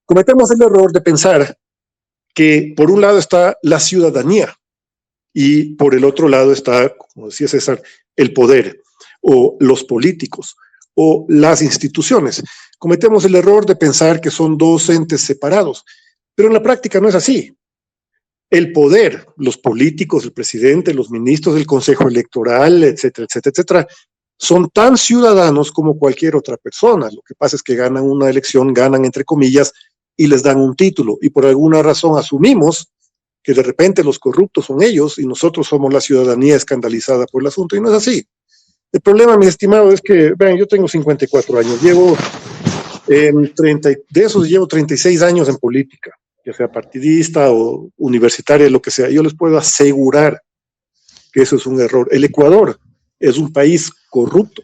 Cometemos el error de pensar que por un lado está la ciudadanía y por el otro lado está, como decía César, el poder o los políticos o las instituciones. Cometemos el error de pensar que son dos entes separados, pero en la práctica no es así. El poder, los políticos, el presidente, los ministros del Consejo Electoral, etcétera, etcétera, etcétera, son tan ciudadanos como cualquier otra persona. Lo que pasa es que ganan una elección, ganan entre comillas, y les dan un título. Y por alguna razón asumimos que de repente los corruptos son ellos y nosotros somos la ciudadanía escandalizada por el asunto. Y no es así. El problema, mi estimado, es que, vean, yo tengo 54 años, llevo de esos llevo 36 años en política, ya sea partidista o universitaria, lo que sea. Yo les puedo asegurar que eso es un error. El Ecuador es un país corrupto.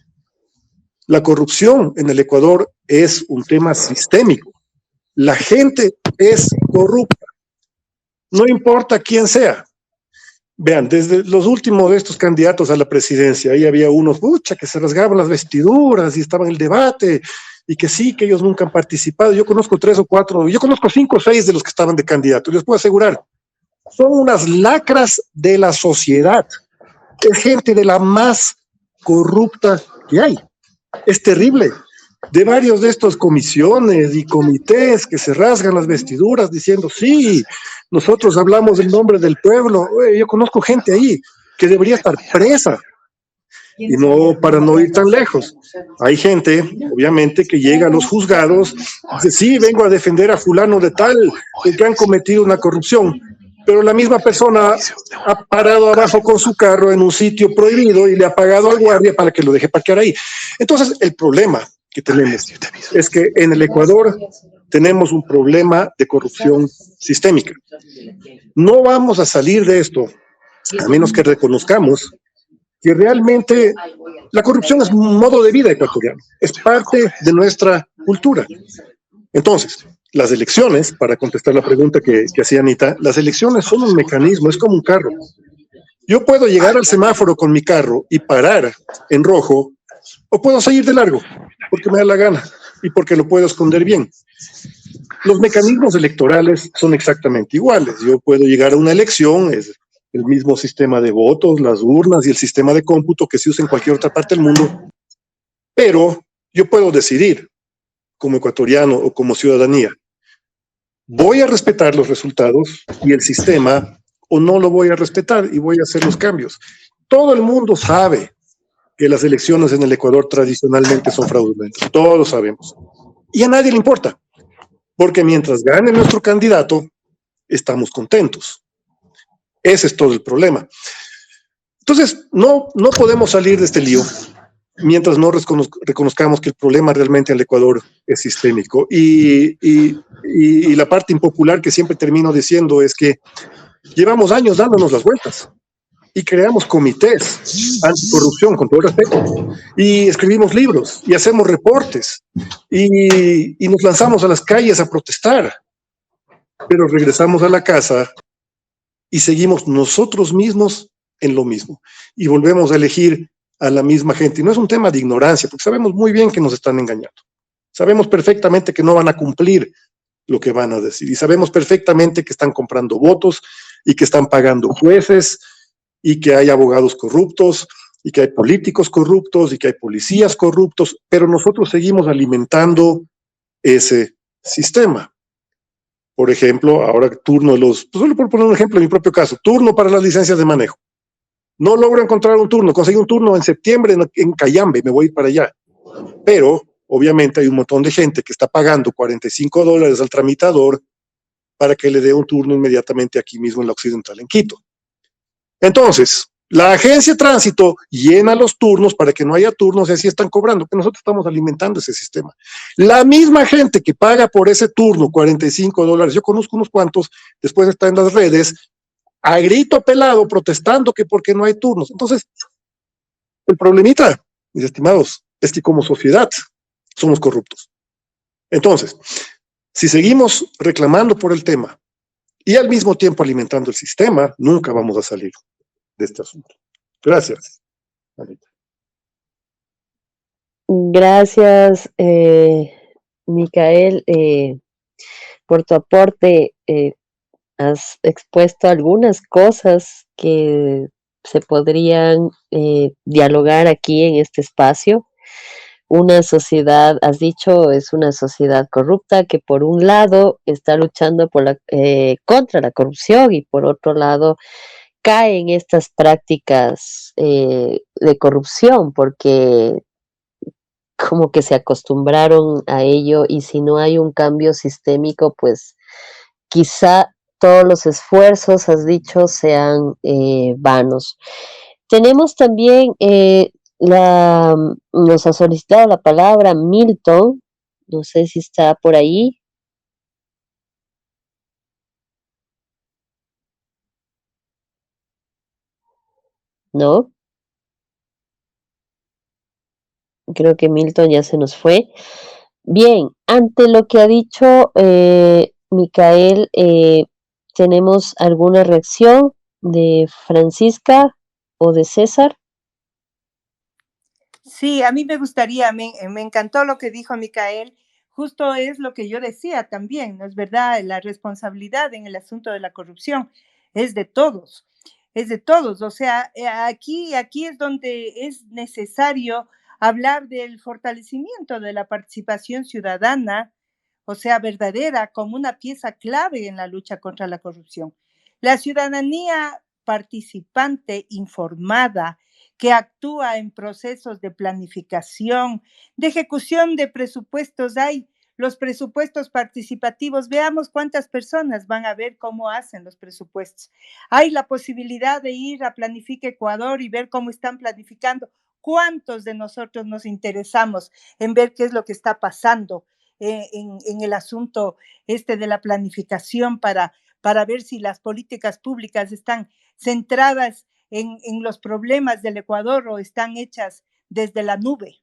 La corrupción en el Ecuador es un tema sistémico. La gente es corrupta. No importa quién sea. Vean, desde los últimos de estos candidatos a la presidencia, ahí había unos, pucha, que se rasgaban las vestiduras y estaban en el debate, y que sí, que ellos nunca han participado. Yo conozco 3 o 4, yo conozco 5 o 6 de los que estaban de candidatos. Les puedo asegurar, son unas lacras de la sociedad. Es gente de la más corrupta que hay. Es terrible. De varios de estos comisiones y comités que se rasgan las vestiduras diciendo, sí, nosotros hablamos en nombre del pueblo. Yo conozco gente ahí que debería estar presa. Y no, para no ir tan lejos. Hay gente, obviamente, que llega a los juzgados, dice, sí, vengo a defender a fulano de tal, que han cometido una corrupción. Pero la misma persona ha parado abajo con su carro en un sitio prohibido y le ha pagado al guardia para que lo deje parquear ahí. Entonces, el problema que tenemos es que en el Ecuador tenemos un problema de corrupción sistémica. No vamos a salir de esto a menos que reconozcamos que realmente la corrupción es un modo de vida ecuatoriano, es parte de nuestra cultura. Entonces, las elecciones, para contestar la pregunta que hacía Anita, las elecciones son un mecanismo, es como un carro. Yo puedo llegar al semáforo con mi carro y parar en rojo, o puedo seguir de largo, porque me da la gana y porque lo puedo esconder bien. Los mecanismos electorales son exactamente iguales. Yo puedo llegar a una elección, es el mismo sistema de votos, las urnas y el sistema de cómputo que se usa en cualquier otra parte del mundo, pero yo puedo decidir, como ecuatoriano o como ciudadanía, voy a respetar los resultados y el sistema o no lo voy a respetar y voy a hacer los cambios. Todo el mundo sabe que las elecciones en el Ecuador tradicionalmente son fraudulentas, todos sabemos, y a nadie le importa, porque mientras gane nuestro candidato, estamos contentos. Ese es todo el problema. Entonces, no podemos salir de este lío mientras no reconozcamos que el problema realmente en el Ecuador es sistémico. Y la parte impopular que siempre termino diciendo es que llevamos años dándonos las vueltas y creamos comités anticorrupción, con todo respeto, y escribimos libros y hacemos reportes y nos lanzamos a las calles a protestar, pero regresamos a la casa y seguimos nosotros mismos en lo mismo y volvemos a elegir a la misma gente. Y no es un tema de ignorancia, porque sabemos muy bien que nos están engañando. Sabemos perfectamente que no van a cumplir lo que van a decir y sabemos perfectamente que están comprando votos y que están pagando jueces y que hay abogados corruptos y que hay políticos corruptos y que hay policías corruptos, pero nosotros seguimos alimentando ese sistema. Por ejemplo, ahora turno de los, solo por poner un ejemplo en mi propio caso, turno para las licencias de manejo. No logro encontrar un turno, conseguí un turno en septiembre en Cayambe, me voy a ir para allá. Pero, obviamente, hay un montón de gente que está pagando $45 al tramitador para que le dé un turno inmediatamente aquí mismo en la Occidental, en Quito. Entonces, la agencia de tránsito llena los turnos para que no haya turnos y así están cobrando, que nosotros estamos alimentando ese sistema. La misma gente que paga por ese turno $45, yo conozco unos cuantos, después está en las redes, a grito pelado, protestando que porque no hay turnos. Entonces, el problemita, mis estimados, es que como sociedad somos corruptos. Entonces, si seguimos reclamando por el tema y al mismo tiempo alimentando el sistema, nunca vamos a salir de este asunto. Gracias, Anita. Gracias, Micael, por tu aporte. Has expuesto algunas cosas que se podrían dialogar aquí en este espacio, una sociedad, has dicho, es una sociedad corrupta que por un lado está luchando contra la corrupción y por otro lado cae en estas prácticas de corrupción porque como que se acostumbraron a ello y si no hay un cambio sistémico, pues quizá todos los esfuerzos, has dicho, sean vanos. Tenemos también, nos ha solicitado la palabra Milton, no sé si está por ahí. ¿No? Creo que Milton ya se nos fue. Bien, ante lo que ha dicho Micael, ¿tenemos alguna reacción de Francisca o de César? Sí, a mí me gustaría, me encantó lo que dijo Micael, justo es lo que yo decía también, ¿no es verdad? La responsabilidad en el asunto de la corrupción es de todos, o sea, aquí es donde es necesario hablar del fortalecimiento de la participación ciudadana, o sea, verdadera, como una pieza clave en la lucha contra la corrupción. La ciudadanía participante, informada, que actúa en procesos de planificación, de ejecución de presupuestos. Hay los presupuestos participativos. Veamos cuántas personas van a ver cómo hacen los presupuestos. Hay la posibilidad de ir a Planifica Ecuador y ver cómo están planificando. ¿Cuántos de nosotros nos interesamos en ver qué es lo que está pasando en el asunto de la planificación para ver si las políticas públicas están centradas en los problemas del Ecuador o están hechas desde la nube,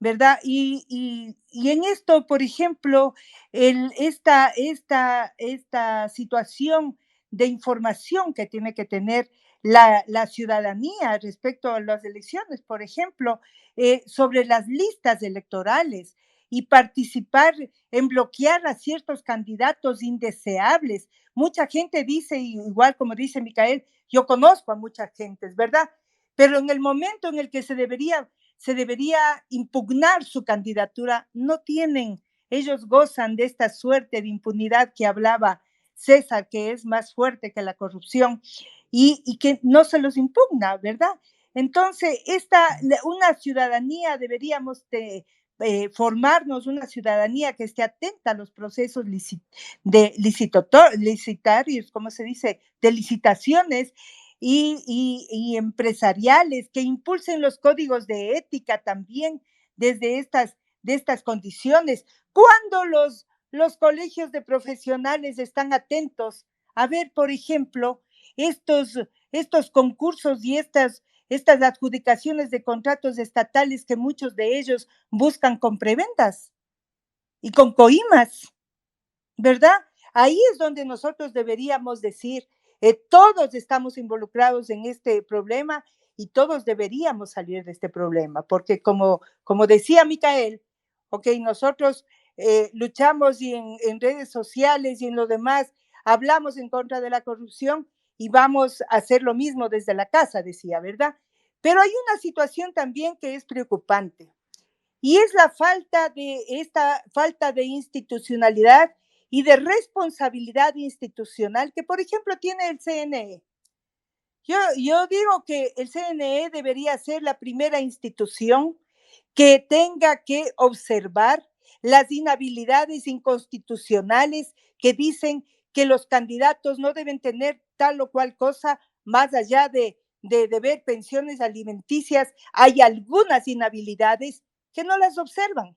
¿verdad? Y en esto, por ejemplo, esta situación de información que tiene que tener la ciudadanía respecto a las elecciones, por ejemplo, sobre las listas electorales y participar en bloquear a ciertos candidatos indeseables. Mucha gente dice, igual como dice Micael, yo conozco a mucha gente, ¿verdad? Pero en el momento en el que se debería impugnar su candidatura, no tienen, ellos gozan de esta suerte de impunidad que hablaba César, que es más fuerte que la corrupción y que no se los impugna, ¿verdad? Entonces, una ciudadanía deberíamos formarnos, una ciudadanía que esté atenta a los procesos licitarios, ¿cómo se dice?, de licitaciones y empresariales que impulsen los códigos de ética también desde estas condiciones. Cuando los colegios de profesionales están atentos a ver, por ejemplo, estos concursos y estas adjudicaciones de contratos estatales que muchos de ellos buscan con prebendas y con coimas, ¿verdad? Ahí es donde nosotros deberíamos decir, todos estamos involucrados en este problema y todos deberíamos salir de este problema, porque como decía Micael, ok, nosotros luchamos y en redes sociales y en lo demás hablamos en contra de la corrupción y vamos a hacer lo mismo desde la casa, decía, ¿verdad? Pero hay una situación también que es preocupante y es esta falta de institucionalidad y de responsabilidad institucional que, por ejemplo, tiene el CNE. Yo digo que el CNE debería ser la primera institución que tenga que observar las inhabilidades inconstitucionales que dicen que los candidatos no deben tener tal o cual cosa más allá de deber pensiones alimenticias. Hay algunas inhabilidades que no las observan.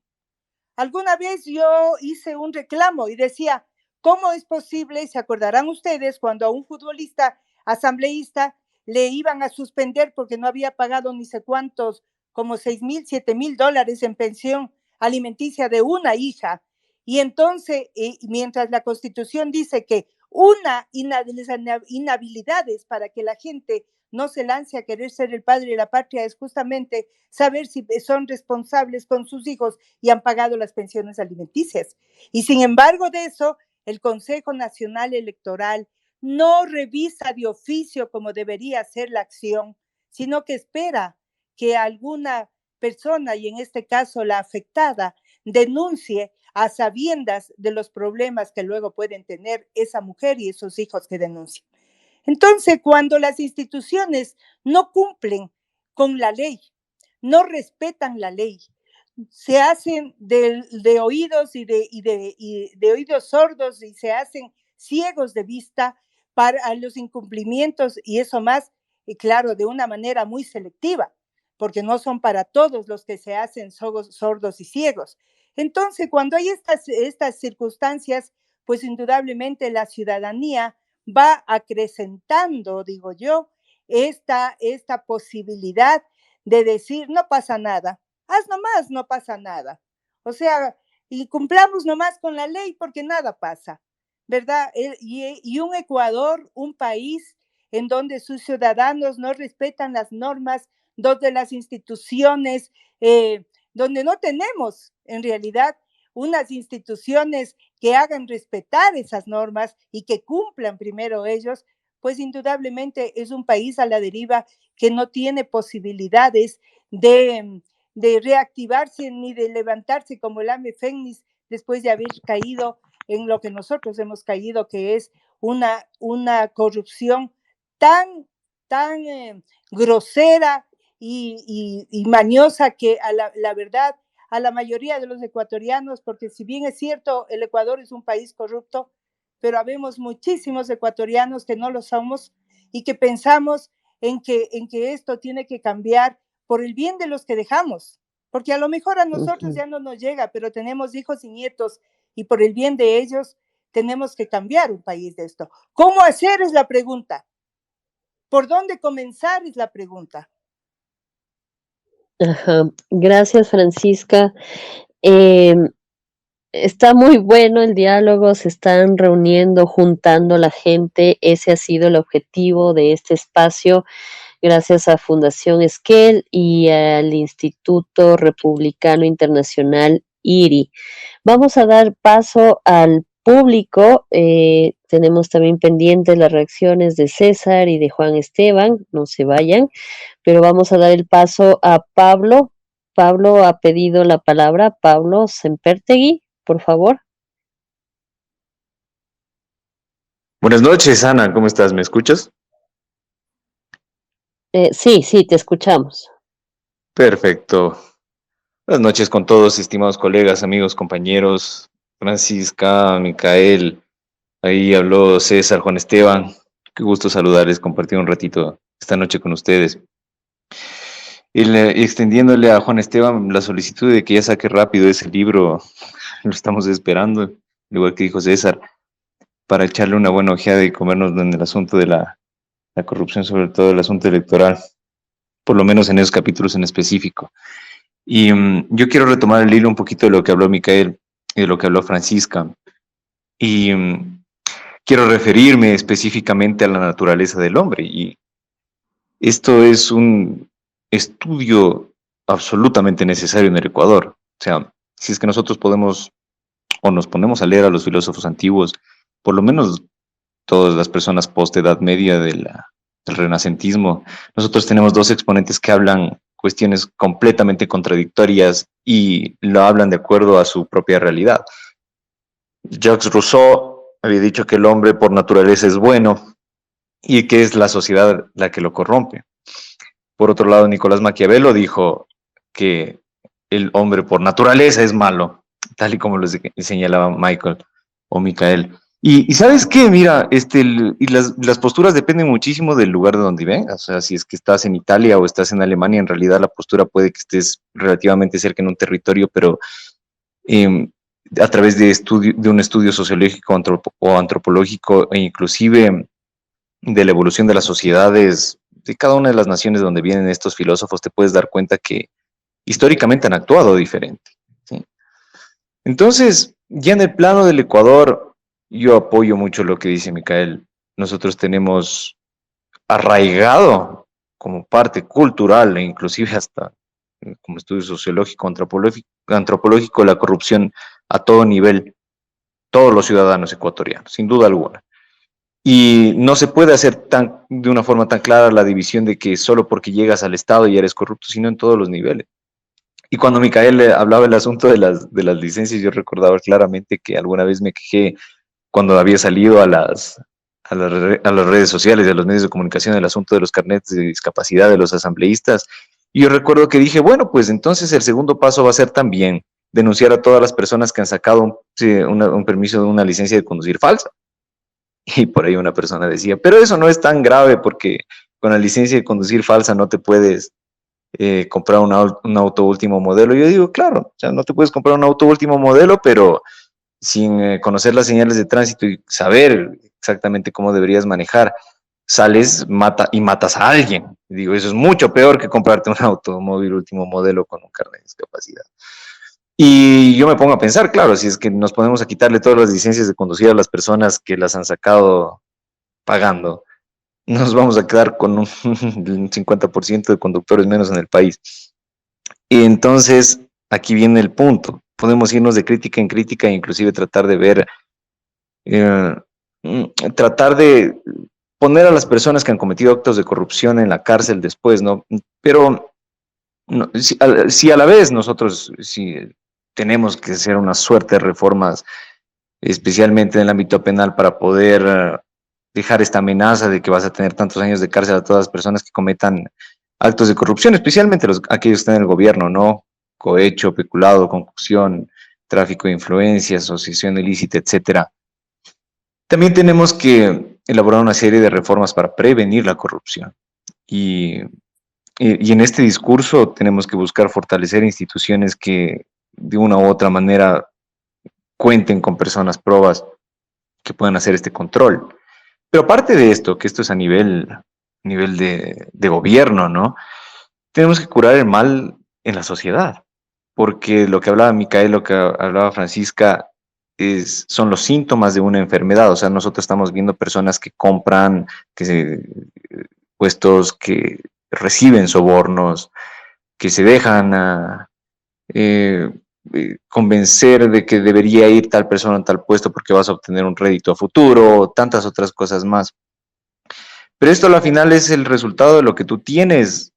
Alguna vez yo hice un reclamo y decía, ¿cómo es posible? Se acordarán ustedes cuando a un futbolista asambleísta le iban a suspender porque no había pagado ni sé cuántos, como 6,000, 7,000 dólares en pensión alimenticia de una hija. Y entonces, mientras la Constitución dice que una inhabilidad es para que la gente no se lance a querer ser el padre de la patria, es justamente saber si son responsables con sus hijos y han pagado las pensiones alimenticias. Y sin embargo de eso, el Consejo Nacional Electoral no revisa de oficio como debería ser la acción, sino que espera que alguna persona, y en este caso la afectada, denuncie a sabiendas de los problemas que luego pueden tener esa mujer y esos hijos que denuncian. Entonces, cuando las instituciones no cumplen con la ley, no respetan la ley, se hacen de oídos y de oídos sordos, y se hacen ciegos de vista para los incumplimientos, y eso más, y claro, de una manera muy selectiva, porque no son para todos los que se hacen sordos y ciegos. Entonces, cuando hay estas circunstancias, pues indudablemente la ciudadanía va acrecentando, digo yo, esta posibilidad de decir, no pasa nada, haz nomás, no pasa nada. O sea, y cumplamos nomás con la ley porque nada pasa, ¿verdad? Y un Ecuador, un país en donde sus ciudadanos no respetan las normas, donde las instituciones, donde no tenemos en realidad unas instituciones que hagan respetar esas normas y que cumplan primero ellos, pues indudablemente es un país a la deriva que no tiene posibilidades de, reactivarse ni de levantarse como el ave fénix después de haber caído en lo que nosotros hemos caído, que es una corrupción tan grosera y mañosa, que la verdad, a la mayoría de los ecuatorianos, porque si bien es cierto, el Ecuador es un país corrupto, pero habemos muchísimos ecuatorianos que no lo somos y que pensamos en que esto tiene que cambiar por el bien de los que dejamos, porque a lo mejor a nosotros ya no nos llega, pero tenemos hijos y nietos, y por el bien de ellos tenemos que cambiar un país de esto. ¿Cómo hacer? Es la pregunta. ¿Por dónde comenzar? Es la pregunta. Ajá. Gracias, Francisca. Está muy bueno el diálogo, se están reuniendo, juntando la gente. Ese ha sido el objetivo de este espacio, gracias a Fundación Esquel y al Instituto Republicano Internacional IRI. Vamos a dar paso al público. Tenemos también pendientes las reacciones de César y de Juan Esteban, no se vayan, pero vamos a dar el paso a Pablo. Pablo ha pedido la palabra. Pablo Sempertegui, por favor. Buenas noches, Ana, ¿cómo estás? ¿Me escuchas? Sí, te escuchamos. Perfecto. Buenas noches con todos, estimados colegas, amigos, compañeros. Francisca, Micael, ahí habló César, Juan Esteban. Qué gusto saludarles, compartir un ratito esta noche con ustedes. Y extendiéndole a Juan Esteban la solicitud de que ya saque rápido ese libro, lo estamos esperando, igual que dijo César, para echarle una buena ojeada y comernos en el asunto de la corrupción, sobre todo el asunto electoral, por lo menos en esos capítulos en específico. Y yo quiero retomar el hilo un poquito de lo que habló Micael y de lo que habló Francisca. Y quiero referirme específicamente a la naturaleza del hombre. Y esto es un estudio absolutamente necesario en el Ecuador. O sea, si es que nosotros podemos o nos ponemos a leer a los filósofos antiguos, por lo menos todas las personas post-edad media del renacentismo, nosotros tenemos dos exponentes que hablan cuestiones completamente contradictorias y lo hablan de acuerdo a su propia realidad. Jacques Rousseau había dicho que el hombre por naturaleza es bueno y que es la sociedad la que lo corrompe. Por otro lado, Nicolás Maquiavelo dijo que el hombre por naturaleza es malo, tal y como lo señalaba Michael o Micael. Y ¿sabes qué? Mira, las posturas dependen muchísimo del lugar de donde vengas. O sea, si es que estás en Italia o estás en Alemania, en realidad la postura puede que estés relativamente cerca en un territorio, pero a través de un estudio sociológico o antropológico, e inclusive de la evolución de las sociedades de cada una de las naciones donde vienen estos filósofos, te puedes dar cuenta que históricamente han actuado diferente, ¿sí? Entonces, ya en el plano del Ecuador, yo apoyo mucho lo que dice Micael. Nosotros tenemos arraigado como parte cultural e inclusive hasta como estudio sociológico, antropológico, la corrupción a todo nivel, todos los ciudadanos ecuatorianos, sin duda alguna. Y no se puede hacer de una forma tan clara la división de que solo porque llegas al Estado ya eres corrupto, sino en todos los niveles. Y cuando Micael hablaba del asunto de las licencias, yo recordaba claramente que alguna vez me quejé cuando había salido a las redes sociales y a los medios de comunicación el asunto de los carnets de discapacidad de los asambleístas. Y yo recuerdo que dije, bueno, pues entonces el segundo paso va a ser también denunciar a todas las personas que han sacado un permiso de una licencia de conducir falsa. Y por ahí una persona decía, pero eso no es tan grave porque con la licencia de conducir falsa no te puedes comprar un auto último modelo. Yo digo, claro, o sea, no te puedes comprar un auto último modelo, pero sin conocer las señales de tránsito y saber exactamente cómo deberías manejar, sales matas a alguien. Digo, eso es mucho peor que comprarte un automóvil último modelo con un carnet de discapacidad. Y yo me pongo a pensar, claro, si es que nos ponemos a quitarle todas las licencias de conducir a las personas que las han sacado pagando, nos vamos a quedar con un 50% de conductores menos en el país. Y entonces, aquí viene el punto. Podemos irnos de crítica en crítica e inclusive tratar de ver, eh, tratar de poner a las personas que han cometido actos de corrupción en la cárcel después, ¿no? Pero no, si a la vez nosotros si tenemos que hacer una suerte de reformas, especialmente en el ámbito penal, para poder dejar esta amenaza de que vas a tener tantos años de cárcel a todas las personas que cometan actos de corrupción, especialmente aquellos que están en el gobierno, ¿no? Cohecho, peculado, concusión, tráfico de influencia, asociación ilícita, etcétera. También tenemos que elaborar una serie de reformas para prevenir la corrupción. Y en este discurso tenemos que buscar fortalecer instituciones que de una u otra manera cuenten con personas probas que puedan hacer este control. Pero aparte de esto, que esto es a nivel de gobierno, ¿no? Tenemos que curar el mal en la sociedad, porque lo que hablaba Micael, lo que hablaba Francisca, son los síntomas de una enfermedad. O sea, nosotros estamos viendo personas que compran, puestos que reciben sobornos, que se dejan convencer de que debería ir tal persona a tal puesto porque vas a obtener un rédito a futuro, tantas otras cosas más. Pero esto al final es el resultado de lo que tú tienes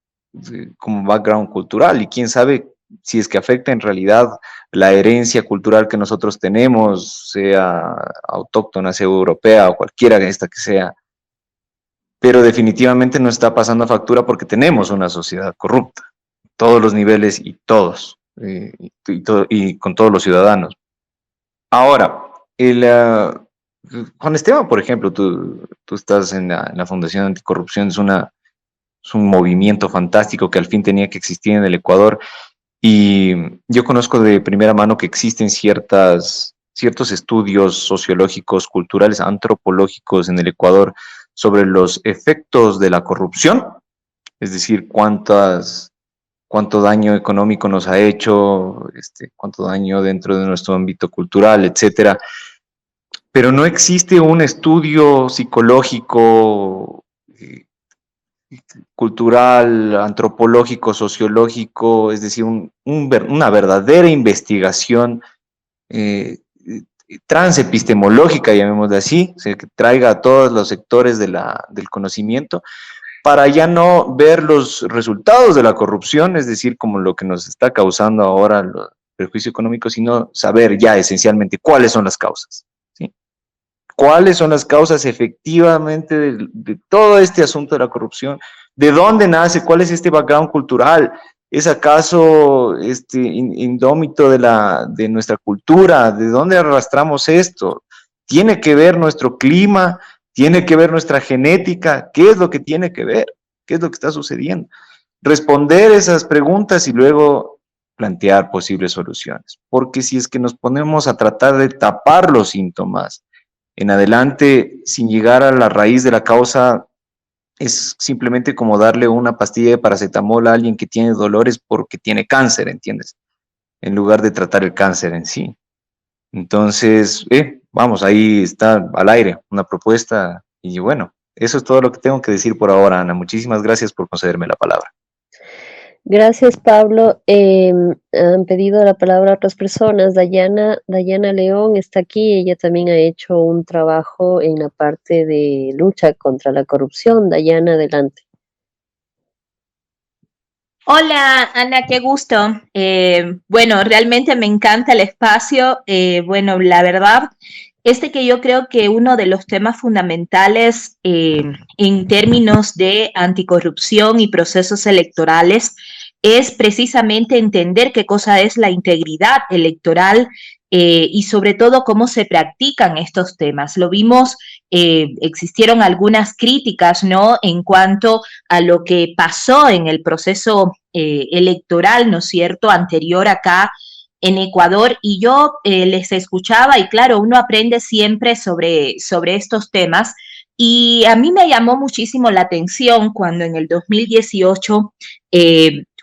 como background cultural y quién sabe si es que afecta en realidad la herencia cultural que nosotros tenemos, sea autóctona, sea europea o cualquiera de esta que sea. Pero definitivamente no está pasando factura porque tenemos una sociedad corrupta, todos los niveles y todos, y con todos los ciudadanos. Ahora, Juan Esteban, por ejemplo, tú estás en la Fundación Anticorrupción, es un movimiento fantástico que al fin tenía que existir en el Ecuador. Y yo conozco de primera mano que existen ciertos estudios sociológicos, culturales, antropológicos en el Ecuador sobre los efectos de la corrupción, es decir, cuánto daño económico nos ha hecho, cuánto daño dentro de nuestro ámbito cultural, etcétera. Pero no existe un estudio psicológico, cultural, antropológico, sociológico, es decir, una verdadera investigación transepistemológica, llamémosle así, o sea, que traiga a todos los sectores del conocimiento para ya no ver los resultados de la corrupción, es decir, como lo que nos está causando ahora el perjuicio económico, sino saber ya esencialmente cuáles son las causas. ¿Sí? ¿Cuáles son las causas efectivamente de todo este asunto de la corrupción? ¿De dónde nace? ¿Cuál es este background cultural? ¿Es acaso indómito de nuestra cultura? ¿De dónde arrastramos esto? ¿Tiene que ver nuestro clima? ¿Tiene que ver nuestra genética? ¿Qué es lo que tiene que ver? ¿Qué es lo que está sucediendo? Responder esas preguntas y luego plantear posibles soluciones. Porque si es que nos ponemos a tratar de tapar los síntomas en adelante sin llegar a la raíz de la causa, es simplemente como darle una pastilla de paracetamol a alguien que tiene dolores porque tiene cáncer, ¿entiendes? En lugar de tratar el cáncer en sí. Entonces, vamos, ahí está al aire una propuesta y bueno, eso es todo lo que tengo que decir por ahora, Ana. Muchísimas gracias por concederme la palabra. Gracias, Pablo. Han pedido la palabra otras personas. Dayana León está aquí. Ella también ha hecho un trabajo en la parte de lucha contra la corrupción. Dayana, adelante. Hola, Ana, qué gusto. Bueno, realmente me encanta el espacio. Bueno, la verdad, que yo creo que uno de los temas fundamentales en términos de anticorrupción y procesos electorales es precisamente entender qué cosa es la integridad electoral y sobre todo cómo se practican estos temas. Lo vimos, existieron algunas críticas, ¿no?, en cuanto a lo que pasó en el proceso electoral, ¿no es cierto?, anterior acá en Ecuador, y yo les escuchaba y claro, uno aprende siempre sobre estos temas, y a mí me llamó muchísimo la atención cuando en el 2018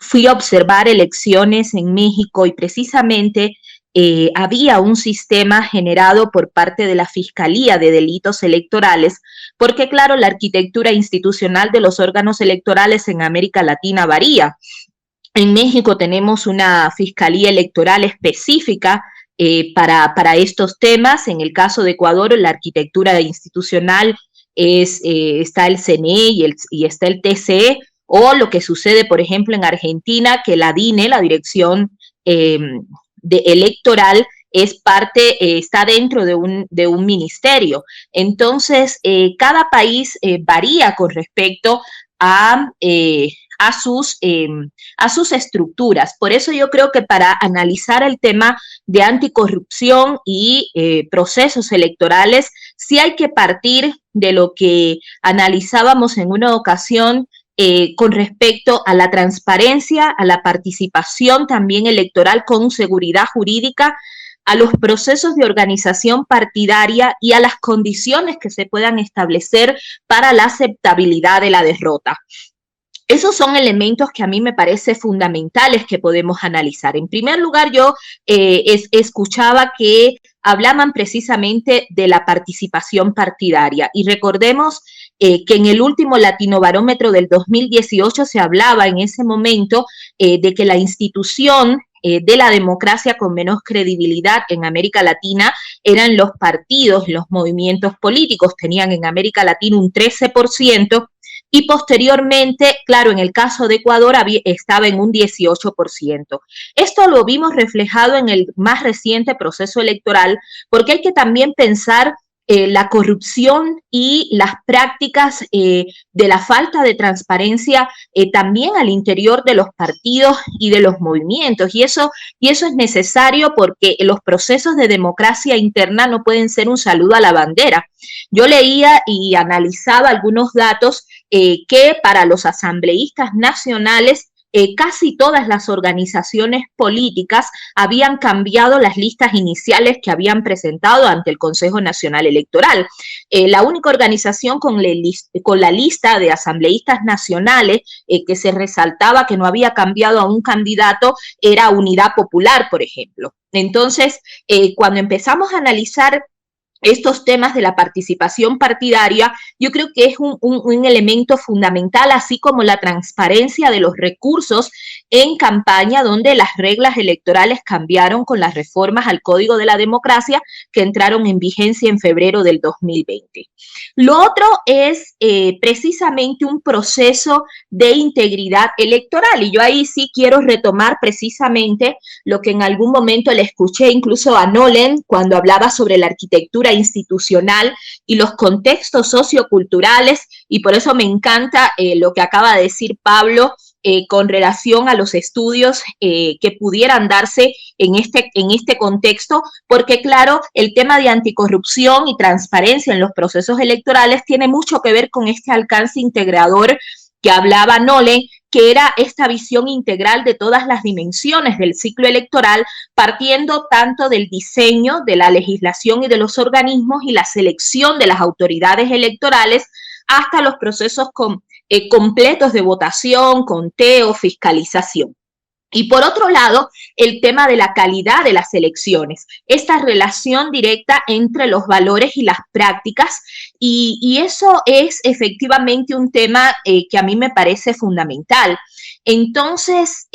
fui a observar elecciones en México y precisamente había un sistema generado por parte de la Fiscalía de Delitos Electorales, porque claro, la arquitectura institucional de los órganos electorales en América Latina varía. En México tenemos una fiscalía electoral específica para estos temas. En el caso de Ecuador, la arquitectura institucional está el CNE y está el TCE, o lo que sucede, por ejemplo, en Argentina, que la DINE, la Dirección Electoral, está dentro de un ministerio. Entonces, cada país varía con respecto a, a sus estructuras. Por eso yo creo que para analizar el tema de anticorrupción y procesos electorales, sí hay que partir de lo que analizábamos en una ocasión con respecto a la transparencia, a la participación también electoral con seguridad jurídica, a los procesos de organización partidaria y a las condiciones que se puedan establecer para la aceptabilidad de la derrota. Esos son elementos que a mí me parece fundamentales que podemos analizar. En primer lugar, yo escuchaba que hablaban precisamente de la participación partidaria y recordemos que en el último Latinobarómetro del 2018 se hablaba en ese momento de que la institución de la democracia con menos credibilidad en América Latina eran los partidos, los movimientos políticos, tenían en América Latina un 13%, y posteriormente, claro, en el caso de Ecuador estaba en un 18%. Esto lo vimos reflejado en el más reciente proceso electoral, porque hay que también pensar la corrupción y las prácticas de la falta de transparencia también al interior de los partidos y de los movimientos. Y eso es necesario porque los procesos de democracia interna no pueden ser un saludo a la bandera. Yo leía y analizaba algunos datos que para los asambleístas nacionales casi todas las organizaciones políticas habían cambiado las listas iniciales que habían presentado ante el Consejo Nacional Electoral. La única organización con la lista de asambleístas nacionales que se resaltaba que no había cambiado a un candidato era Unidad Popular, por ejemplo. Entonces, cuando empezamos a analizar estos temas de la participación partidaria, yo creo que es un elemento fundamental, así como la transparencia de los recursos en campaña, donde las reglas electorales cambiaron con las reformas al Código de la Democracia que entraron en vigencia en febrero del 2020. Lo otro es precisamente un proceso de integridad electoral, y yo ahí sí quiero retomar precisamente lo que en algún momento le escuché incluso a Nolen cuando hablaba sobre la arquitectura institucional y los contextos socioculturales, y por eso me encanta lo que acaba de decir Pablo con relación a los estudios que pudieran darse en este contexto, porque claro, el tema de anticorrupción y transparencia en los procesos electorales tiene mucho que ver con este alcance integrador que hablaba Nolen, que era esta visión integral de todas las dimensiones del ciclo electoral, partiendo tanto del diseño de la legislación y de los organismos y la selección de las autoridades electorales, hasta los procesos completos de votación, conteo, fiscalización. Y por otro lado, el tema de la calidad de las elecciones, esta relación directa entre los valores y las prácticas, y eso es efectivamente un tema que a mí me parece fundamental. Entonces,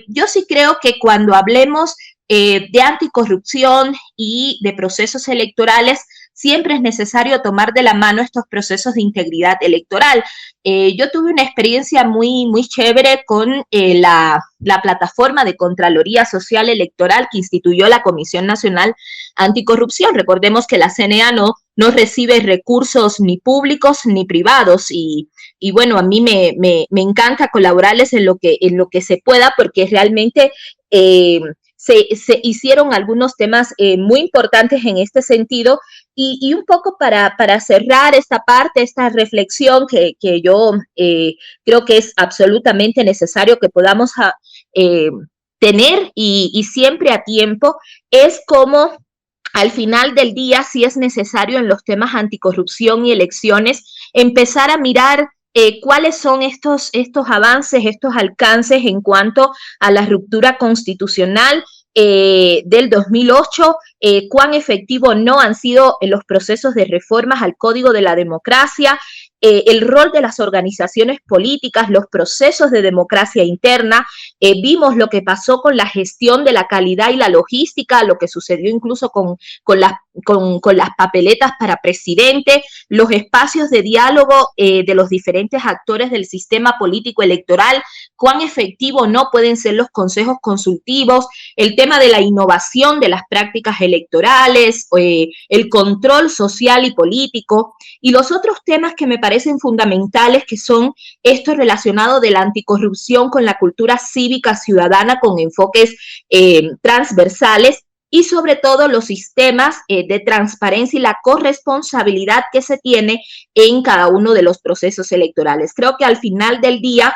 yo sí creo que cuando hablemos de anticorrupción y de procesos electorales, siempre es necesario tomar de la mano estos procesos de integridad electoral. Yo tuve una experiencia muy, muy chévere con la plataforma de Contraloría Social Electoral que instituyó la Comisión Nacional Anticorrupción. Recordemos que la CNA no recibe recursos ni públicos ni privados y bueno, a mí me encanta colaborarles en lo que se pueda porque realmente se hicieron algunos temas muy importantes en este sentido y un poco para cerrar esta parte, esta reflexión que yo creo que es absolutamente necesario que podamos tener y siempre a tiempo, es como al final del día, sí es necesario en los temas anticorrupción y elecciones empezar a mirar cuáles son estos avances, estos alcances en cuanto a la ruptura constitucional del 2008, cuán efectivo no han sido los procesos de reformas al Código de la Democracia, el rol de las organizaciones políticas, los procesos de democracia interna. Vimos lo que pasó con la gestión de la calidad y la logística, lo que sucedió incluso con las papeletas para presidente, los espacios de diálogo de los diferentes actores del sistema político electoral, cuán efectivo no pueden ser los consejos consultivos, el tema de la innovación de las prácticas electorales, el control social y político, y los otros temas que me parecen fundamentales, que son esto relacionado de la anticorrupción con la cultura cívica ciudadana con enfoques transversales, y sobre todo los sistemas de transparencia y la corresponsabilidad que se tiene en cada uno de los procesos electorales. Creo que al final del día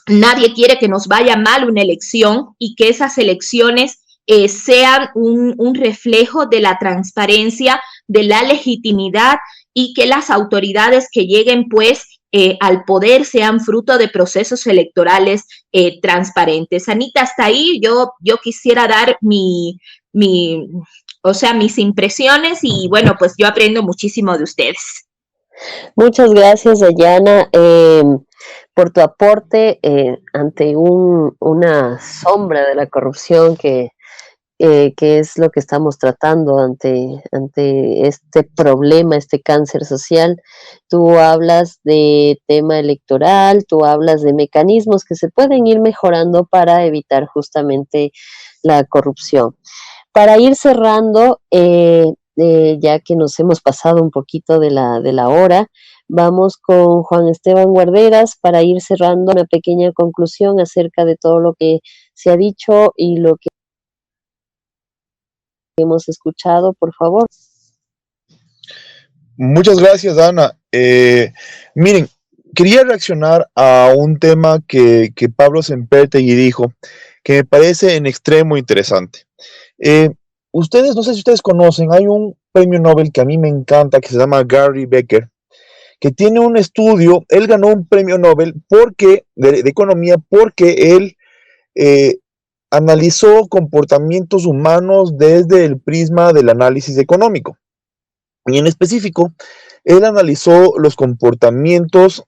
nadie quiere que nos vaya mal una elección y que esas elecciones sean un reflejo de la transparencia, de la legitimidad y que las autoridades que lleguen pues al poder sean fruto de procesos electorales transparentes. Anita, hasta ahí yo quisiera dar mis impresiones y bueno, pues yo aprendo muchísimo de ustedes. Muchas gracias, Dayana, por tu aporte ante una sombra de la corrupción que es lo que estamos tratando ante este problema, este cáncer social. Tú hablas de tema electoral, tú hablas de mecanismos que se pueden ir mejorando para evitar justamente la corrupción. Para ir cerrando, ya que nos hemos pasado un poquito de la hora, vamos con Juan Esteban Guarderas para ir cerrando una pequeña conclusión acerca de todo lo que se ha dicho y lo que hemos escuchado, por favor. Muchas gracias, Ana. Miren, quería reaccionar a un tema que Pablo Sempertegui dijo, que me parece en extremo interesante. Ustedes, no sé si ustedes conocen, hay un premio Nobel que a mí me encanta, que se llama Gary Becker, que tiene un estudio. Él ganó un premio Nobel de economía porque él analizó comportamientos humanos desde el prisma del análisis económico. Y en específico, él analizó los comportamientos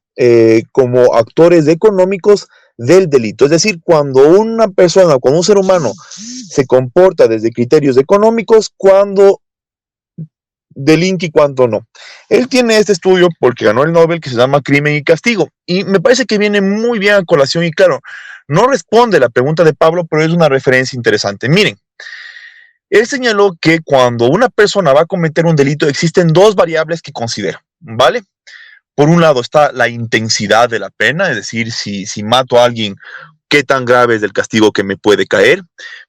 como actores económicos del delito. Es decir, cuando una persona, cuando un ser humano se comporta desde criterios económicos, cuando delinque y cuando no. Él tiene este estudio porque ganó el Nobel que se llama Crimen y Castigo. Y me parece que viene muy bien a colación y claro, no responde a la pregunta de Pablo, pero es una referencia interesante. Miren, él señaló que cuando una persona va a cometer un delito existen dos variables que considera, ¿vale? Por un lado está la intensidad de la pena, es decir, si mato a alguien, qué tan grave es el castigo que me puede caer.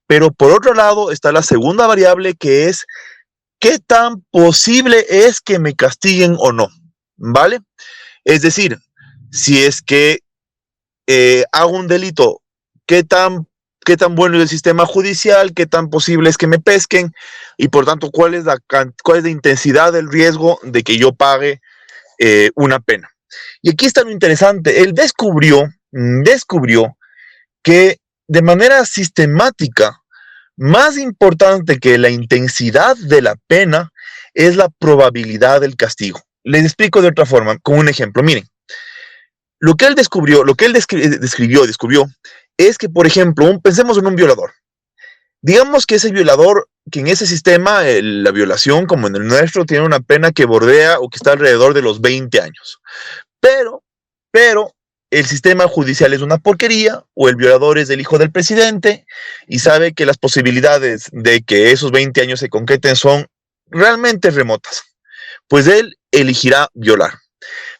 Pero por otro lado está la segunda variable, que es qué tan posible es que me castiguen o no, ¿vale? Es decir, si es que hago un delito, qué tan bueno es el sistema judicial, qué tan posible es que me pesquen y por tanto cuál es la intensidad del riesgo de que yo pague una pena. Y aquí está lo interesante. Él descubrió que de manera sistemática, más importante que la intensidad de la pena es la probabilidad del castigo. Les explico de otra forma, con un ejemplo. Miren, lo que él descubrió es que, por ejemplo, pensemos en un violador. Digamos que ese violador que en ese sistema la violación, como en el nuestro, tiene una pena que bordea o que está alrededor de los 20 años. Pero el sistema judicial es una porquería, o el violador es el hijo del presidente, y sabe que las posibilidades de que esos 20 años se concreten son realmente remotas. Pues él elegirá violar.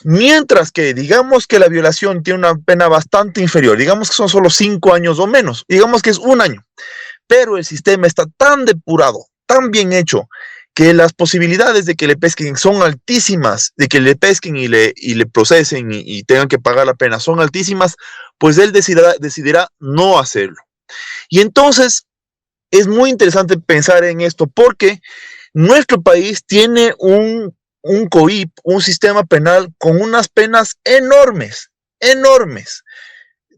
Mientras que, digamos que la violación tiene una pena bastante inferior, digamos que son solo 5 años o menos, digamos que es 1 año, pero el sistema está tan depurado, tan bien hecho, que las posibilidades de que le pesquen son altísimas, de que le pesquen y le procesen y tengan que pagar la pena son altísimas, pues él decidirá no hacerlo. Y entonces es muy interesante pensar en esto, porque nuestro país tiene un COIP, un sistema penal con unas penas enormes,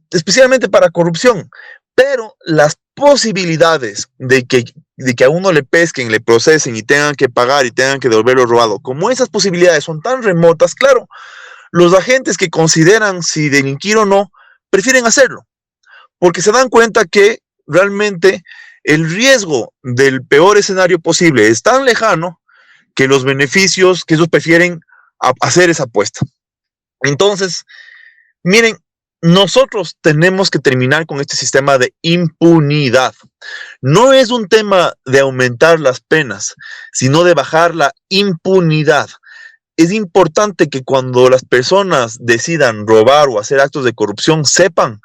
especialmente para corrupción, pero las posibilidades de que a uno le pesquen, le procesen y tengan que pagar y tengan que devolver lo robado, como esas posibilidades son tan remotas, claro, los agentes que consideran si delinquir o no, prefieren hacerlo, porque se dan cuenta que realmente el riesgo del peor escenario posible es tan lejano que los beneficios, que ellos prefieren hacer esa apuesta. Entonces, miren, nosotros tenemos que terminar con este sistema de impunidad. No es un tema de aumentar las penas, sino de bajar la impunidad. Es importante que cuando las personas decidan robar o hacer actos de corrupción, sepan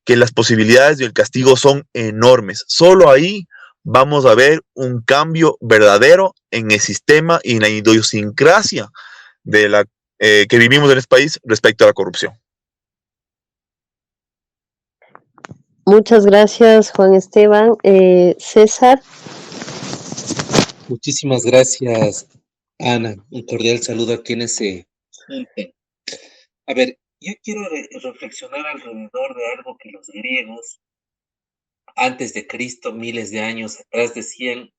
que las posibilidades del castigo son enormes. Solo ahí vamos a ver un cambio verdadero en el sistema y en la idiosincrasia de que vivimos en este país respecto a la corrupción. Muchas gracias, Juan Esteban. César. Muchísimas gracias, Ana. Un cordial saludo a quienes se junten. A ver, yo quiero reflexionar alrededor de algo que los griegos, antes de Cristo, miles de años atrás, decían,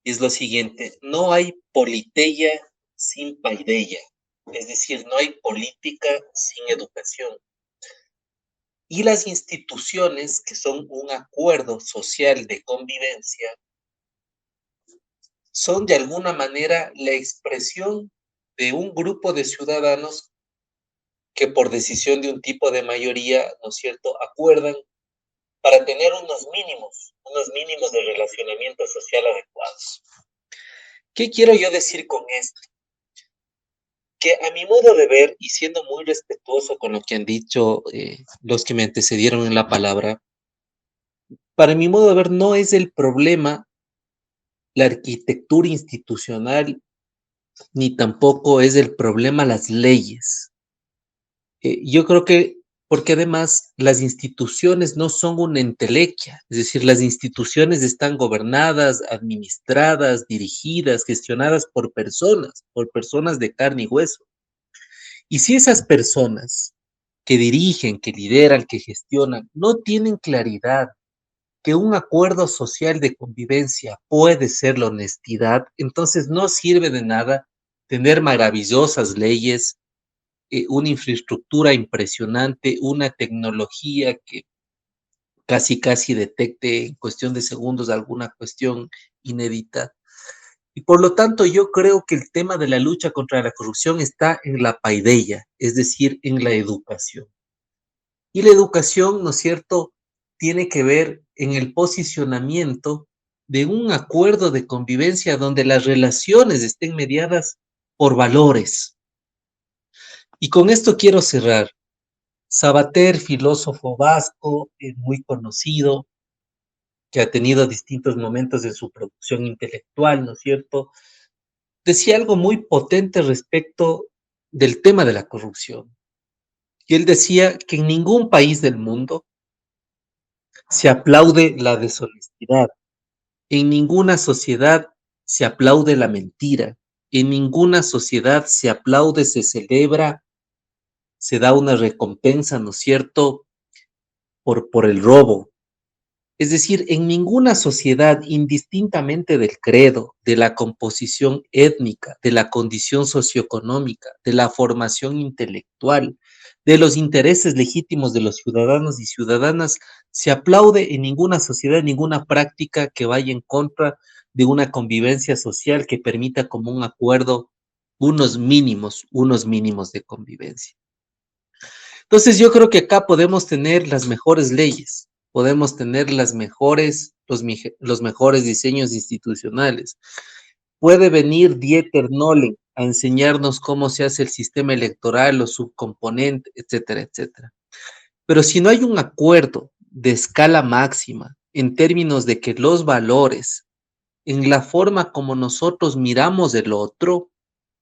y es lo siguiente: no hay politeia sin paideia, es decir, no hay política sin educación. Y las instituciones, que son un acuerdo social de convivencia, son de alguna manera la expresión de un grupo de ciudadanos que por decisión de un tipo de mayoría, ¿no es cierto?, acuerdan para tener unos mínimos de relacionamiento social adecuados. ¿Qué quiero yo decir con esto? Que a mi modo de ver, y siendo muy respetuoso con lo que han dicho los que me antecedieron en la palabra, para mi modo de ver no es el problema la arquitectura institucional, ni tampoco es el problema las leyes. Yo creo que, porque además las instituciones no son una entelequia, es decir, las instituciones están gobernadas, administradas, dirigidas, gestionadas por personas de carne y hueso. Y si esas personas que dirigen, que lideran, que gestionan, no tienen claridad que un acuerdo social de convivencia puede ser la honestidad, entonces no sirve de nada tener maravillosas leyes, una infraestructura impresionante, una tecnología que casi detecte en cuestión de segundos alguna cuestión inédita. Y por lo tanto, yo creo que el tema de la lucha contra la corrupción está en la paideia, es decir, en la educación. Y la educación, ¿no es cierto?, tiene que ver en el posicionamiento de un acuerdo de convivencia donde las relaciones estén mediadas por valores. Y con esto quiero cerrar. Sabater, filósofo vasco, muy conocido, que ha tenido distintos momentos de su producción intelectual, ¿no es cierto?, decía algo muy potente respecto del tema de la corrupción. Y él decía que en ningún país del mundo se aplaude la deshonestidad, en ninguna sociedad se aplaude la mentira, en ninguna sociedad se aplaude, se celebra, se da una recompensa, ¿no es cierto?, por el robo. Es decir, en ninguna sociedad, indistintamente del credo, de la composición étnica, de la condición socioeconómica, de la formación intelectual, de los intereses legítimos de los ciudadanos y ciudadanas, se aplaude en ninguna sociedad, ninguna práctica que vaya en contra de una convivencia social que permita como un acuerdo unos mínimos de convivencia. Entonces yo creo que acá podemos tener las mejores leyes, podemos tener los mejores diseños institucionales. Puede venir Dieter Nolen a enseñarnos cómo se hace el sistema electoral, los subcomponentes, etcétera, etcétera. Pero si no hay un acuerdo de escala máxima en términos de que los valores, en la forma como nosotros miramos el otro,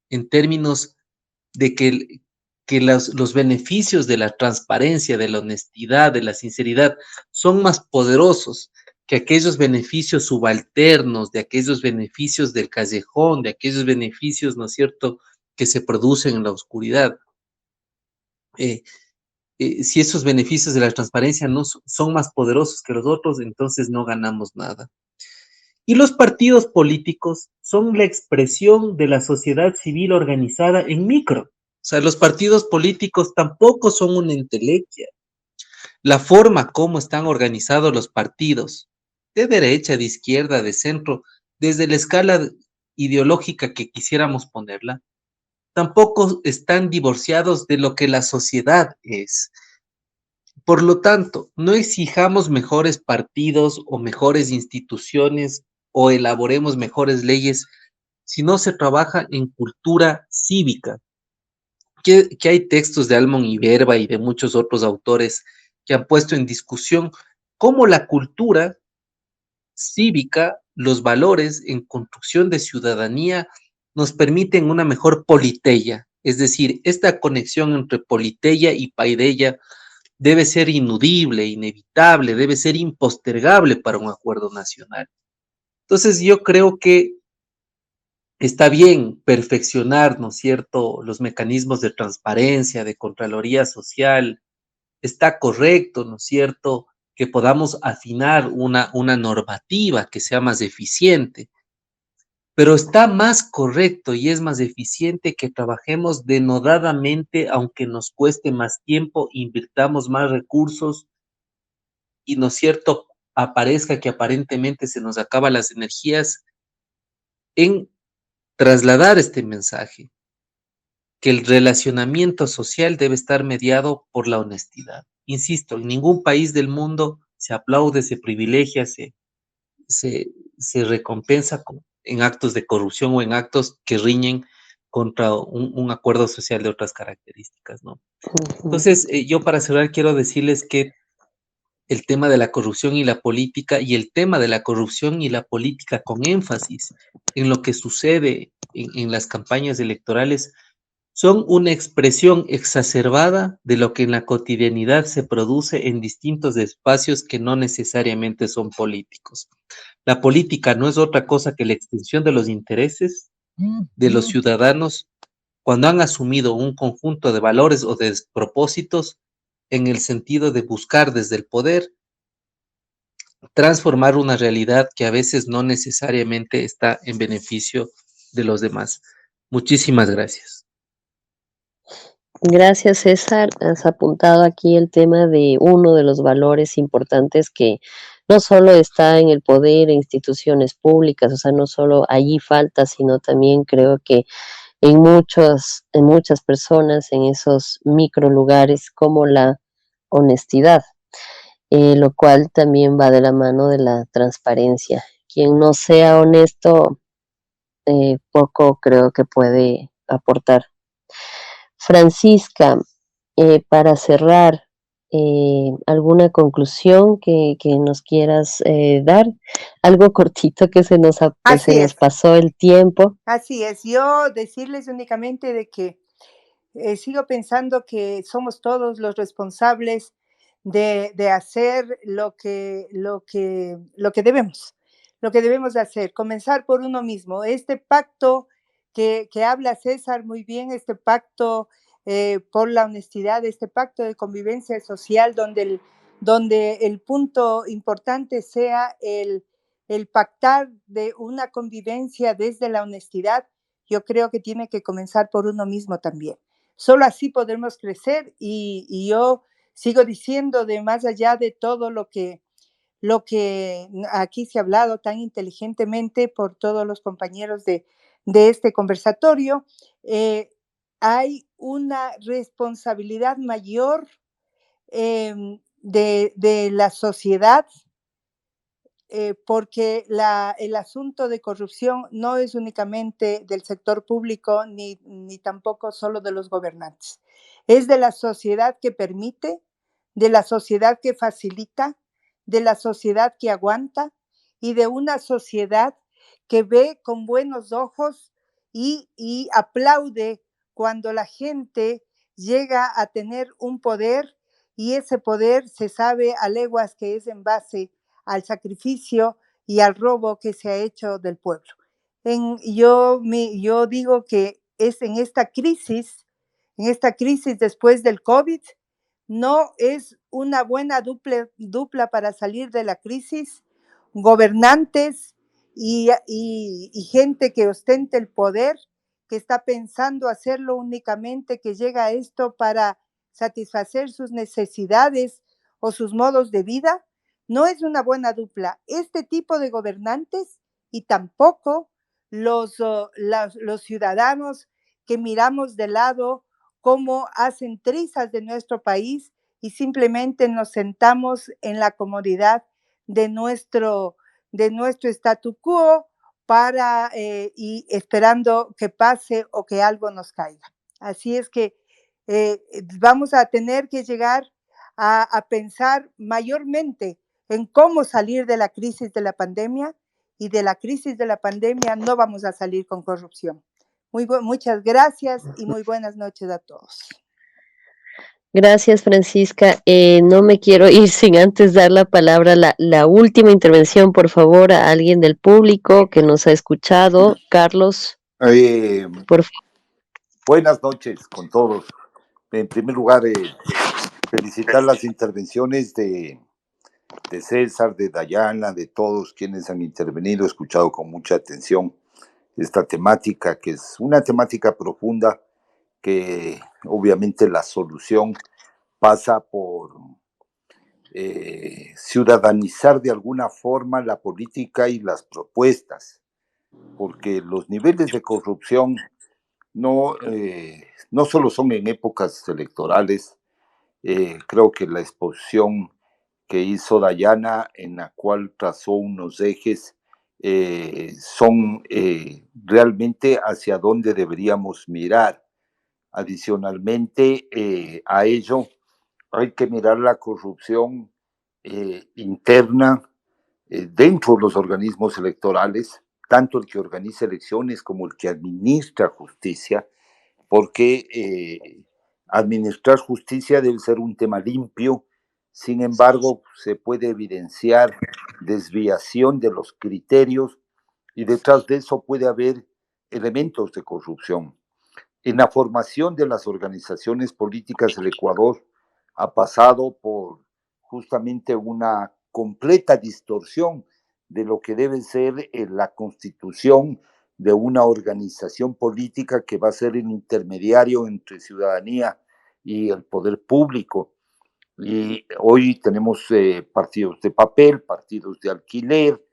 en términos de que los beneficios de la transparencia, de la honestidad, de la sinceridad, son más poderosos que aquellos beneficios subalternos, de aquellos beneficios del callejón, de aquellos beneficios, ¿no es cierto?, que se producen en la oscuridad. Si esos beneficios de la transparencia no son más poderosos que los otros, entonces no ganamos nada. Y los partidos políticos son la expresión de la sociedad civil organizada en micro. O sea, los partidos políticos tampoco son una entelequia. La forma como están organizados los partidos, de derecha, de izquierda, de centro, desde la escala ideológica que quisiéramos ponerla, tampoco están divorciados de lo que la sociedad es. Por lo tanto, no exijamos mejores partidos o mejores instituciones o elaboremos mejores leyes si no se trabaja en cultura cívica. Que hay textos de Almon Iberba y de muchos otros autores que han puesto en discusión cómo la cultura cívica, los valores en construcción de ciudadanía nos permiten una mejor politeia. Es decir, esta conexión entre politeia y paideia debe ser ineludible, inevitable, debe ser impostergable para un acuerdo nacional. Entonces yo creo que está bien perfeccionar, ¿no es cierto?, los mecanismos de transparencia, de Contraloría Social, está correcto, ¿no es cierto?, que podamos afinar una normativa que sea más eficiente, pero está más correcto y es más eficiente que trabajemos denodadamente, aunque nos cueste más tiempo, invirtamos más recursos y, ¿no es cierto?, aparezca que aparentemente se nos acaban las energías en trasladar este mensaje, que el relacionamiento social debe estar mediado por la honestidad. Insisto, en ningún país del mundo se aplaude, se privilegia, se recompensa en actos de corrupción o en actos que riñen contra un acuerdo social de otras características, ¿no? Entonces, yo para cerrar quiero decirles que el tema de la corrupción y la política, y el tema de la corrupción y la política con énfasis en lo que sucede en las campañas electorales, son una expresión exacerbada de lo que en la cotidianidad se produce en distintos espacios que no necesariamente son políticos. La política no es otra cosa que la extensión de los intereses de los ciudadanos cuando han asumido un conjunto de valores o de propósitos en el sentido de buscar desde el poder transformar una realidad que a veces no necesariamente está en beneficio de los demás. Muchísimas gracias. Gracias, César. Has apuntado aquí el tema de uno de los valores importantes que no solo está en el poder e instituciones públicas, o sea, no solo allí falta, sino también creo que en muchas personas, en esos micro lugares, como la honestidad, lo cual también va de la mano de la transparencia. Quien no sea honesto, poco creo que puede aportar. Francisca, para cerrar, ¿alguna conclusión que nos quieras dar? Algo cortito que se nos pasó el tiempo. Así es, yo decirles únicamente de que sigo pensando que somos todos los responsables de hacer lo que debemos de hacer, comenzar por uno mismo. Este pacto que habla César muy bien, este pacto por la honestidad, este pacto de convivencia social donde el punto importante sea el pactar de una convivencia desde la honestidad, yo creo que tiene que comenzar por uno mismo también. Solo así podremos crecer y yo sigo diciendo de más allá de todo lo que lo que aquí se ha hablado tan inteligentemente por todos los compañeros de este conversatorio. Hay una responsabilidad mayor de la sociedad, porque el asunto de corrupción no es únicamente del sector público ni tampoco solo de los gobernantes. Es de la sociedad que permite, de la sociedad que facilita, de la sociedad que aguanta y de una sociedad que ve con buenos ojos y aplaude cuando la gente llega a tener un poder, y ese poder se sabe a leguas que es en base al sacrificio y al robo que se ha hecho del pueblo. Yo digo que es en esta crisis después del COVID, no es una buena dupla para salir de la crisis, gobernantes y gente que ostente el poder, que está pensando hacerlo únicamente, que llega a esto para satisfacer sus necesidades o sus modos de vida. No es una buena dupla este tipo de gobernantes y tampoco los ciudadanos que miramos de lado cómo hacen trizas de nuestro país y simplemente nos sentamos en la comodidad de nuestro statu quo y esperando que pase o que algo nos caiga. Así es que vamos a tener que llegar a pensar mayormente en cómo salir de la crisis de la pandemia, y de la crisis de la pandemia no vamos a salir con corrupción. Muchas gracias y muy buenas noches a todos. Gracias, Francisca. No me quiero ir sin antes dar la palabra, la última intervención, por favor, a alguien del público que nos ha escuchado. Carlos, por favor. Buenas noches con todos. En primer lugar, felicitar las intervenciones de César, de Dayana, de todos quienes han intervenido. He escuchado con mucha atención esta temática, que es una temática profunda, que obviamente la solución pasa por ciudadanizar de alguna forma la política y las propuestas, porque los niveles de corrupción no solo son en épocas electorales. Creo que la exposición que hizo Dayana, en la cual trazó unos ejes, son realmente hacia dónde deberíamos mirar. Adicionalmente a ello, hay que mirar la corrupción interna dentro de los organismos electorales, tanto el que organiza elecciones como el que administra justicia, porque administrar justicia debe ser un tema limpio. Sin embargo, se puede evidenciar desviación de los criterios y detrás de eso puede haber elementos de corrupción. En la formación de las organizaciones políticas del Ecuador ha pasado por justamente una completa distorsión de lo que debe ser la constitución de una organización política que va a ser el intermediario entre ciudadanía y el poder público. Y hoy tenemos partidos de papel, partidos de alquiler,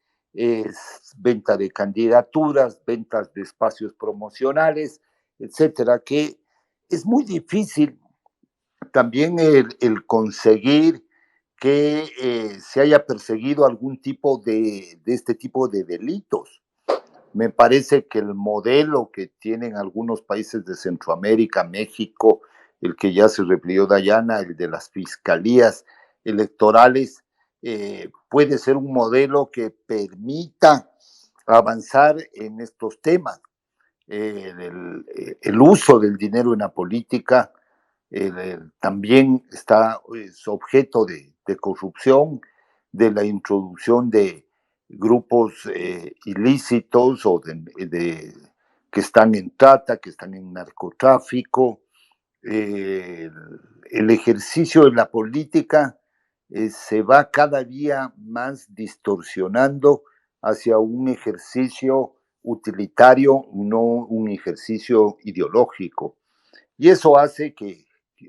venta de candidaturas, ventas de espacios promocionales, etcétera, que es muy difícil también el conseguir que se haya perseguido algún tipo de este tipo de delitos. Me parece que el modelo que tienen algunos países de Centroamérica, México, el que ya se refirió Dayana, el de las fiscalías electorales, puede ser un modelo que permita avanzar en estos temas. El uso del dinero en la política también es objeto de corrupción, de la introducción de grupos ilícitos o que están en trata, que están en narcotráfico. El ejercicio de la política se va cada día más distorsionando hacia un ejercicio utilitario, no un ejercicio ideológico. Y eso hace que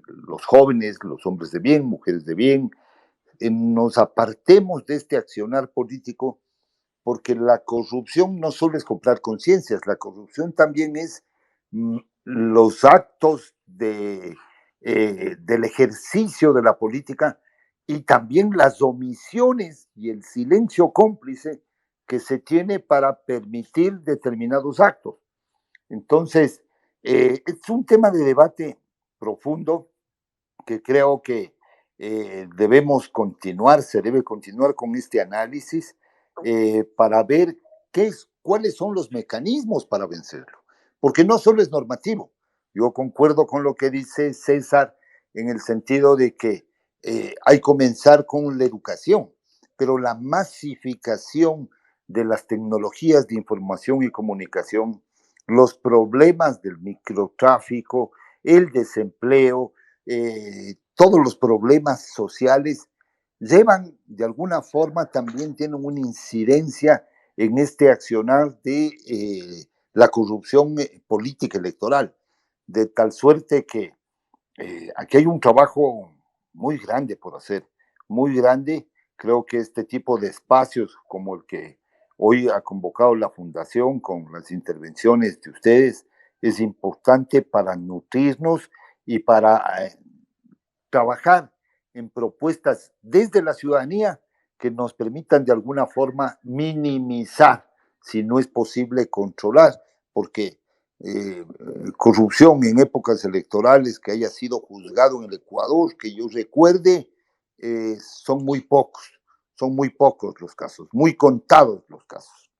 los jóvenes, los hombres de bien, mujeres de bien, nos apartemos de este accionar político, porque la corrupción no solo es comprar conciencias, la corrupción también es los actos del ejercicio de la política y también las omisiones y el silencio cómplice que se tiene para permitir determinados actos. Entonces, es un tema de debate profundo que creo que debemos continuar, se debe continuar con este análisis para ver cuáles son los mecanismos para vencerlo. Porque no solo es normativo. Yo concuerdo con lo que dice César en el sentido de que hay que comenzar con la educación, pero la masificación de las tecnologías de información y comunicación, los problemas del microtráfico, el desempleo, todos los problemas sociales llevan de alguna forma, también tienen una incidencia en este accionar de la corrupción política electoral, de tal suerte que aquí hay un trabajo muy grande por hacer, muy grande. Creo que este tipo de espacios como el que hoy ha convocado la Fundación con las intervenciones de ustedes es importante para nutrirnos y para trabajar en propuestas desde la ciudadanía que nos permitan de alguna forma minimizar, si no es posible controlar, porque corrupción en épocas electorales que haya sido juzgado en el Ecuador, que yo recuerde, son muy pocos los casos, muy contados los casos.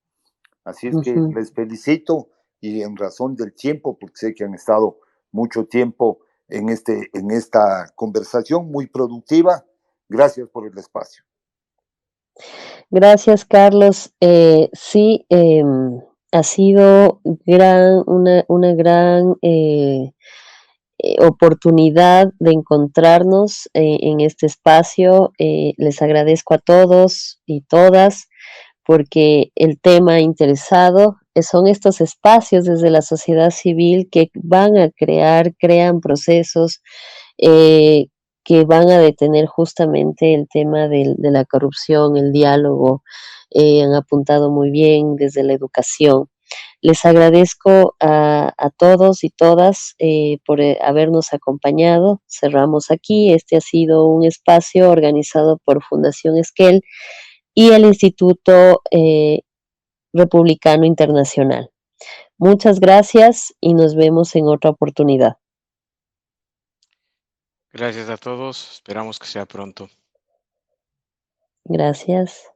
Así es que les felicito y en razón del tiempo, porque sé que han estado mucho tiempo en esta conversación muy productiva. Gracias por el espacio. Gracias, Carlos. Sí, ha sido una gran oportunidad de encontrarnos en este espacio. Les agradezco a todos y todas porque el tema interesado son estos espacios desde la sociedad civil que van a crean procesos que van a detener justamente el tema de la corrupción, el diálogo. Han apuntado muy bien desde la educación. Les agradezco a todos y todas por habernos acompañado. Cerramos aquí. Este ha sido un espacio organizado por Fundación Esquel y el Instituto Republicano Internacional. Muchas gracias y nos vemos en otra oportunidad. Gracias a todos. Esperamos que sea pronto. Gracias.